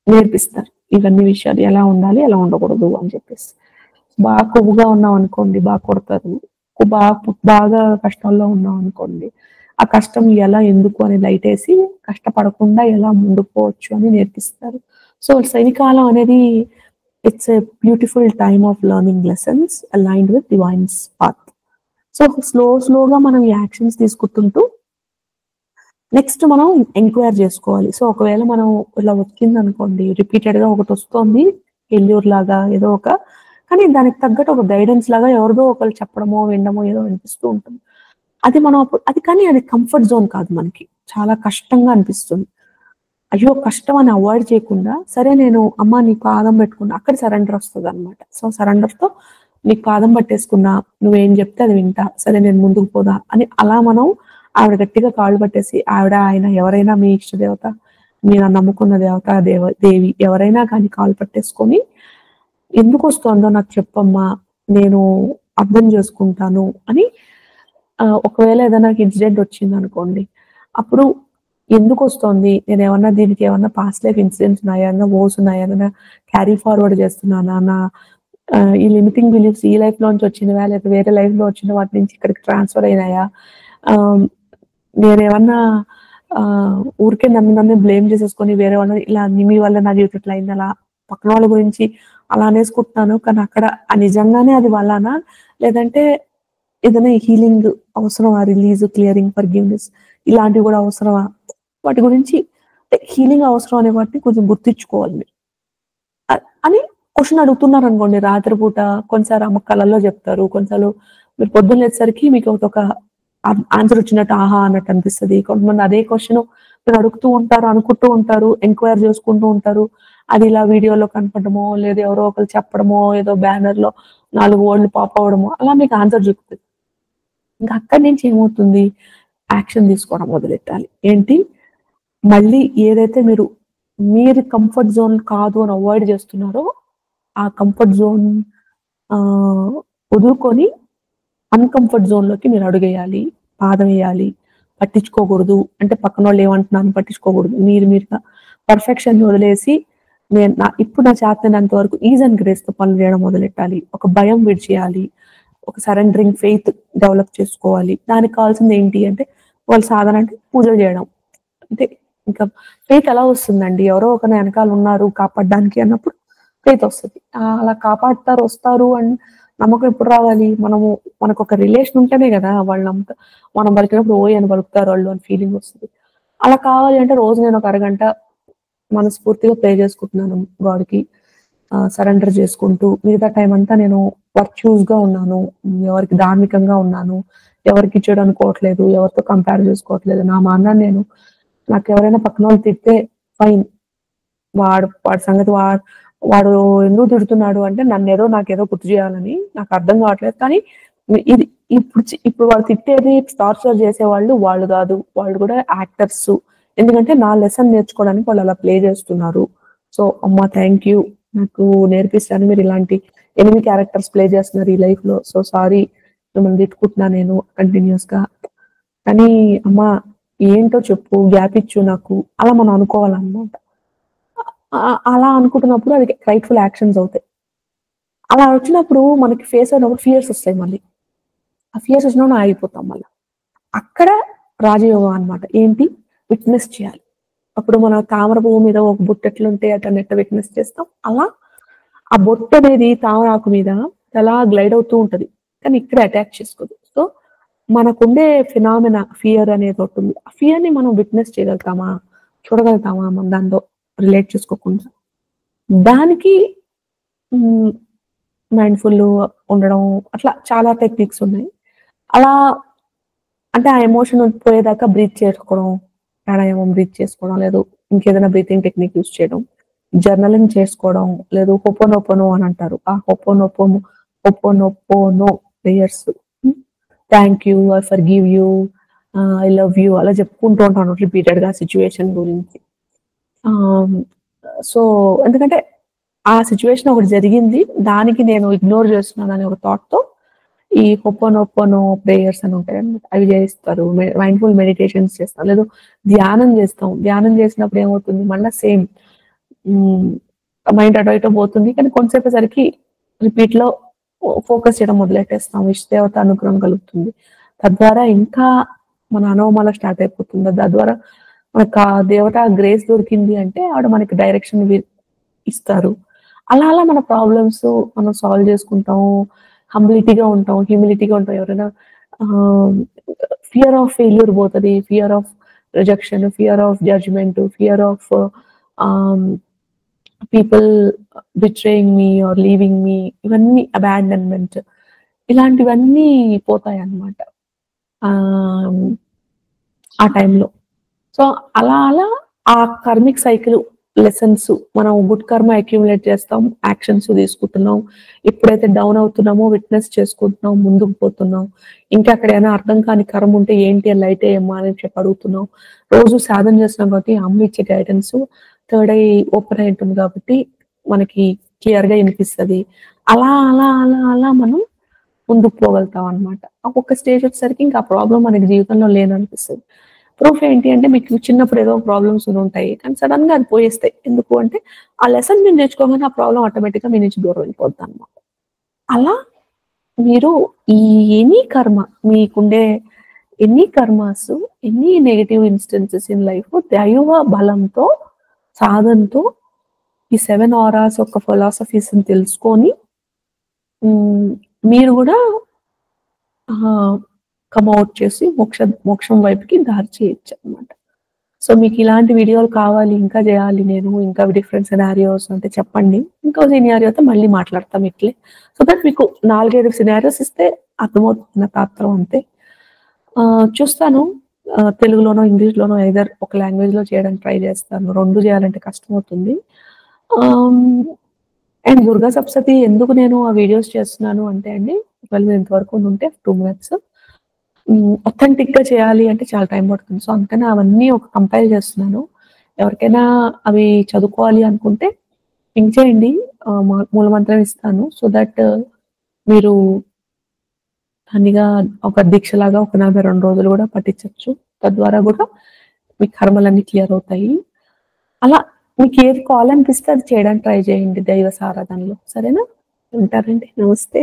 Speaker 1: నేర్పిస్తారు ఇవన్నీ విషయాలు, ఎలా ఉండాలి ఎలా ఉండకూడదు అని చెప్పేసి. బాగా కొవ్వుగా ఉన్నాం అనుకోండి బాగా కొడతారు, బాగా కష్టాల్లో ఉన్నాం అనుకోండి. ఆ కష్టం ఎలా, ఎందుకు అని లైటేసి కష్టపడకుండా ఎలా ముందుకు పోవచ్చు అని నేర్పిస్తారు. సో, చలికాలం అనేది it's a beautiful time of learning lessons aligned with divines path. So, స్లోగా మనం ఈ యాక్షన్స్ తీసుకుంటుంటూ నెక్స్ట్ మనం ఎంక్వైర్ జేసుకోవాలి. సో, ఒకవేళ మనం ఇలా వచ్చిందనుకోండి, రిపీటెడ్‌గా ఒకటొస్తోంది ఫెయిల్యూర్ లాగా ఏదో ఒక కానీ దానికి తగ్గట్టు ఒక గైడెన్స్ లాగా ఎవరిదో ఒకళ్ళు చెప్పడమో, వినడమో ఏదో వినిపిస్తూ ఉంటుంది. అది మనం అప్పుడు అది కానీ అది కంఫర్ట్ జోన్ కాదు మనకి. చాలా కష్టంగా అనిపిస్తుంది. అయ్యో! కష్టం అని అవాయిడ్ చేయకుండా, సరే నేను అమ్మ నీ పాదం పెట్టుకున్నా అక్కడ సరెండర్ వస్తదనమాట. సో, సరెండర్‌తో నీకు పాదం పట్టేసుకున్నా, నువ్వేం చెప్తే అది వింటా. సరే నేను ముందుకు పోదా అని అలా మనం ఆవిడ గట్టిగా కాళ్ళు పట్టేసి ఆవిడ, ఆయన ఎవరైనా మీ ఇష్టదేవత, మీరు నమ్ముకున్న దేవత, దేవి ఎవరైనా కానీ కాళ్ళు పట్టేసుకొని, ఎందుకొస్తోందో నాకు చెప్పమ్మా, నేను అర్థం చేసుకుంటాను అని ఒకవేళ ఏదైనా ఇన్సిడెంట్ వచ్చిందనుకోండి, అప్పుడు ఎందుకొస్తోంది? నేనేమన్నా దీనికేమన్నా పాస్ట్ లైఫ్ ఇన్సిడెంట్స్ ఉన్నాయా? ఏమన్నా వోస్ ఉన్నాయా? ఏమన్నా క్యారీ ఫార్వర్డ్ చేస్తున్నానా? ఈ లిమిటింగ్ బిలీఫ్స్ ఈ లైఫ్‌లోంచి వచ్చినవా? లేకపోతే వేరే లైఫ్‌లో వచ్చిన వాటి నుంచి ఇక్కడికి ట్రాన్స్‌ఫర్ అయినాయా? ఆహ్, నేనేమన్నా ఊరికే నన్ను బ్లేమ్ చేసేసుకొని వేరే వాళ్ళని ఇలా మీ వల్ల నా జీవితం ఇట్లా అయింది అలా పక్కన వాళ్ళ గురించి అలా అనేసుకుంటున్నాను. కానీ అక్కడ నిజంగానే అది వాళ్ళనా? లేదంటే ఏదైనా హీలింగ్ అవసరమా? రిలీజ్, క్లియరింగ్, ఫర్‌గివ్‌నెస్ ఇలాంటివి గూడా అవసరమా? వాటి గురించి హీలింగ్ అవసరం అనే వాటిని కొంచెం గుర్తించుకోవాలి మీరు. అని క్వెషన్ అడుగుతున్నారనుకోండి రాత్రి పూట కొన్నిసార్లు అమ్మ కలలో జెప్తారు. కొన్నిసార్లు మీరు పొద్దున్న లేచేసరికి మీకు ఒక ఆన్సర్ వచ్చినట్టు ఆహా! అన్నట్టు అనిపిస్తది. కొంతమంది అదే క్వెషన్ మీరు అడుగుతూ ఉంటారు, అనుకుంటూ ఉంటారు, ఎంక్వైర్ చేసుకుంటూ ఉంటారు. అది ఇలా వీడియోలో కనపడమో, లేదా ఎవరో ఒకళ్ళు చెప్పడమో, ఏదో బ్యానర్‌లో 4 వర్డ్‌లు పాప్ అవ్వడమో అలా మీకు ఆన్సర్ దొరుకుతది. ఇంకా అక్కడి నుంచి ఏమవుతుంది? యాక్షన్ తీసుకోవడం మొదలెట్టాలి. ఏంటి? మళ్ళీ ఏదైతే మీరు కంఫర్ట్ జోన్ కాదు అని అవాయిడ్ చేస్తున్నారో, ఆ కంఫర్ట్ జోన్ ఆహ్, వదులుకొని అన్‌కంఫర్ట్ జోన్‌లోకి మీరు అడుగేయాలి. పాదమేయాలి. పట్టించుకోకూడదు. అంటే పక్కనోళ్ళు ఏమంటున్నారని పట్టించుకోకూడదు. మీరుగా పర్ఫెక్షన్‌ని వదిలేసి ఇప్పుడు నా చేతనైనంత వరకు ఈజ్ అండ్ గ్రేస్‌తో పనులు చేయడం మొదలెట్టాలి. ఒక భయం విడిచేయాలి. ఒక సరెండరింగ్ ఫెయిత్ డెవలప్ చేసుకోవాలి. దానికి కావాల్సింది ఏంటి అంటే, వాళ్ళు సాధన అంటే పూజలు చేయడం. అంటే ఇంకా ఫెయిత్ ఎలా వస్తుందండి? ఎవరో ఒకరు ఎనకాల ఉన్నారు కాపాడడానికి అన్నప్పుడు ఫెయిత్ వస్తది. అలా కాపాడుతారు, వస్తారు అని నమ్మకం ఎప్పుడు రావాలి? మనకొక రిలేషన్ ఉంటేనే గదా! వాళ్ళు మనం పలికినప్పుడు ఓయ్ అని పలుకుతారు వాళ్ళు అని ఫీలింగ్ వస్తది. అలా కావాలి అంటే రోజు నేను ఒక అరగంట మనస్ఫూర్తిగా ప్రే చేసుకుంటున్నాను గాడ్‌కి. సరెండర్ చేసుకుంటూ మిగతా టైమ్ అంతా నేను వర్చ్యూస్‌గా ఉన్నాను. ఎవరికి ధార్మికంగా ఉన్నాను. ఎవరికీ చెడు అనుకోవట్లేదు. ఎవరితో కంపేర్ చేసుకోవట్లేదు. నా మానాన నేను నాకెవరైనా పక్కనోళ్ళు తిడితే ఫైన్. వాడి సంగతి వాడు ఎందుకు తిడుతున్నాడు అంటే నాకేదో గుర్తు చేయాలని నాకర్థం కావట్లేదు. కానీ ఇది ఇప్పుడు వాళ్ళు తిట్టేది టార్చర్ చేసేవాళ్ళు వాళ్ళు గాదు. వాళ్ళు కూడా యాక్టర్సు. ఎందుకంటే నా లెసన్ నేర్చుకోవడానికి వాళ్ళు అలా ప్లే చేస్తున్నారు. సో, అమ్మ థాంక్ యూ. నాకు నేర్పిచ్చారు మీరిలాంటి ఎనిమీ క్యారెక్టర్స్ ప్లే చేస్తున్నారు ఈ లైఫ్‌లో. సో, సారీ మిమ్మల్ని తిట్టుకుంటున్నా నేను కంటిన్యూయస్‌గా. కానీ అమ్మ ఏంటో చెప్పు, గ్యాప్ ఇచ్చు నాకు. అలా మనం అనుకోవాలన్నమాట. అలా అనుకుంటున్నప్పుడు అది రైట్‌ఫుల్ యాక్షన్స్ అవుతాయి. అలా వచ్చినప్పుడు మనకి ఫేస్ అయినప్పుడు ఫియర్స్ ఒస్తాయి మళ్ళీ. ఆ ఫియర్స్ వచ్చినప్పుడు మనం ఆగిపోతాం మళ్ళా. అక్కడ రాజయోగం అన్నమాట. ఏంటి? విట్‌నెస్ చేయాలి. అప్పుడు మన తామర పువ్వు మీద ఒక బొట్టు ఎట్లుంటే దాన్ని ఎట్లా విట్‌నెస్ చేస్తాం, అలా ఆ బొట్టనేది తామరాకు మీద అలా గ్లైడ్ అవుతూ ఉంటది. కానీ ఇక్కడ అటాక్ చేసుకోదు. సో, మనకుండే ఫియర్ అనేదోటుంది. ఆ ఫియర్‌ని మనం విట్‌నెస్ చేయగలుగుతామా? చూడగలుగుతామా? మనం దాంతో రిలేట్ చేసుకోకుండా? దానికి హ్మ్. మైండ్‌ఫుల్ ఉండడం అట్లా చాలా టెక్నిక్స్ ఉన్నాయి. అలా అంటే ఆ ఎమోషన్ పోయేదాకా బ్రీత్ చేసుకోవడం, ప్రాణాయామం బ్రీత్ చేసుకోవడం, లేదు ఇంకేదైనా బ్రీతింగ్ టెక్నిక్ యూజ్ చేయడం, జర్నలింగ్ చేసుకోవడం, లేదు హోపోనోపోనో అని అంటారు. ఆ ho'oponopono prayers. Thank you, I forgive you, I love you అలా చెప్పుకుంటూ ఉంటాను రిపీటెడ్‌గా సిట్యుయేషన్ గురించి. ఆహ్, సో, ఎందుకంటే ఆ సిట్యుయేషన్ ఒకటి జరిగింది. దానికి నేను ఇగ్నోర్ చేస్తున్నాననే ఒక థాట్‌తో ఈ హోపోనోపోనో ప్రేయర్స్ అని ఉంటాయన్నమాట. అవి చేయిస్తారు. మైండ్‌ఫుల్ మెడిటేషన్స్ చేస్తాం. లేదు ధ్యానం చేస్తాం. ధ్యానం చేసినప్పుడు ఏమవుతుంది మళ్ళా సేమ్ హ్మ్. మైండ్ అటో ఇటో పోతుంది. కానీ కొంతసేపేసరికి రిపీట్‌లో ఫోకస్ చేయడం మొదలెట్టేస్తాం. ఇష్టదేవత అనుగ్రహం కలుగుతుంది. తద్వారా ఇంకా మన అనోమల స్టార్ట్ అయిపోతుంది. తద్వారా మనకు ఆ దేవత గ్రేస్ దొరికింది అంటే ఆవిడ మనకి డైరెక్షన్ ఇస్తారు. అలా అలా మన ప్రాబ్లమ్స్ మనం సాల్వ్ చేసుకుంటాం. హ్యూమిలిటీగా ఉంటాం. ఎవరైనా ఆహ్, ఫియర్ ఆఫ్ ఫెయిల్యూర్ పోతది. Fear of rejection, fear of judgement, fear of ah, people betraying me or leaving me, ఇవన్నీ అబాండన్‌మెంట్, ఇలాంటివన్నీ పోతాయన్నమాట. ఆహ్, ఆ టైంలో. సో, అలా అలా ఆ కర్మిక్ సైకిల్ లెసన్స్ మనం గుడ్ కర్మ అక్యుములేట్ చేస్తాం. యాక్షన్స్ తీసుకుంటున్నాం. ఎప్పుడైతే డౌన్ అవుతున్నామో విట్‌నెస్ చేసుకుంటున్నాం. ముందుకు పోతున్నాం. ఇంకా అక్కడ ఏమైనా అర్థం కాని కర్మ ఉంటే ఏంటి అని లైట్ ఎయమ్మా అని చెప్పి అడుగుతున్నాం. రోజు సాధన చేస్తున్నాం కాబట్టి అమ్మ ఇచ్చే గైడెన్స్ థర్డ్ ఐ ఓపెన్ అయి ఉంటుంది కాబట్టి మనకి క్లియర్‌గా ఇనిపిస్తది. అలా అలా అలా అలా మనం ముందుకు పోగలుగుతాం అన్నమాట. ఒక్కొక్క స్టేజ్ వచ్చేసరికి ఇంకా ఆ ప్రాబ్లమ్ మనకి జీవితంలో లేననిపిస్తది. ప్రూఫ్ ఏంటి అంటే మీకు చిన్నప్పుడు ఏదో ప్రాబ్లమ్స్ ఉంటాయి. కానీ సడెన్‌గా అది పోయేస్తాయి. ఎందుకు అంటే ఆ లెసన్ మీరు నేర్చుకోగానే ఆ ప్రాబ్లమ్ ఆటోమేటిక్‌గా మీ నుంచి దూరం వెళ్ళిపోద్దనమాట. అలా మీరు ఈ ఎనీ కర్మ మీకుండే ఎన్ని కర్మాస్, ఎన్ని నెగెటివ్ ఇన్‌స్టెన్సెస్ ఇన్ లైఫ్ దైవ బలంతో, సాధనతో ఈ 7 ఆరాస్ యొక్క ఫిలాసఫీస్‌ని తెలుసుకొని హ్మ్. మీరు గూడా ఆహ్, కమ్ ఔట్ చేసి మోక్షం వైపుకి దారి చేయొచ్చనమాట. సో, మీకిలాంటి వీడియోలు కావాలి, ఇంకా జేయాలి నేను, ఇంకా డిఫరెంట్ సినారియోస్ అంటే చెప్పండి. ఇంకో సినారియోతో మళ్ళీ మాట్లాడతాం ఇట్లే. సో దట్ మీకు 4, 5 సినారియోస్ ఇస్తే అర్థమవుతుంది నా తాత్రం అంతే. చూస్తాను తెలుగులోనో, ఇంగ్లీష్‌లోనో ఐదర్ ఒక లాంగ్వేజ్‌లో చేయడానికి ట్రై జేస్తాను. 2 జేయాలంటే కష్టమవుతుంది. ఆహ్, అండ్ దుర్గా సప్తశతి ఎందుకు నేను ఆ వీడియోస్ చేస్తున్నాను అంటే అండి, ఒకవేళ మీరు ఇంతవరకు ఉండుంటే 2 మినిట్స్. అథెంటిక్‌గా చేయాలి అంటే చాలా టైం పడుతుంది. సో, అందుకని అవన్నీ ఒక కంపైల్ చేస్తున్నాను. ఎవరికైనా అవి చదువుకోవాలి అనుకుంటే పింక్ చేయండి. మూలమంత్రం ఇస్తాను. సో దట్ మీరు దాన్నిగా ఒక దీక్షలాగా ఒక 42 రోజులు గూడా పఠించొచ్చు. తద్వారా గూడా మీ కర్మలన్నీ క్లియర్ అవుతాయి. అలా మీకేది కావాలనిపిస్తే అది చేయడానికి ట్రై చేయండి దైవ సారాధనలో. సరేనా? ఉంటానండి. నమస్తే.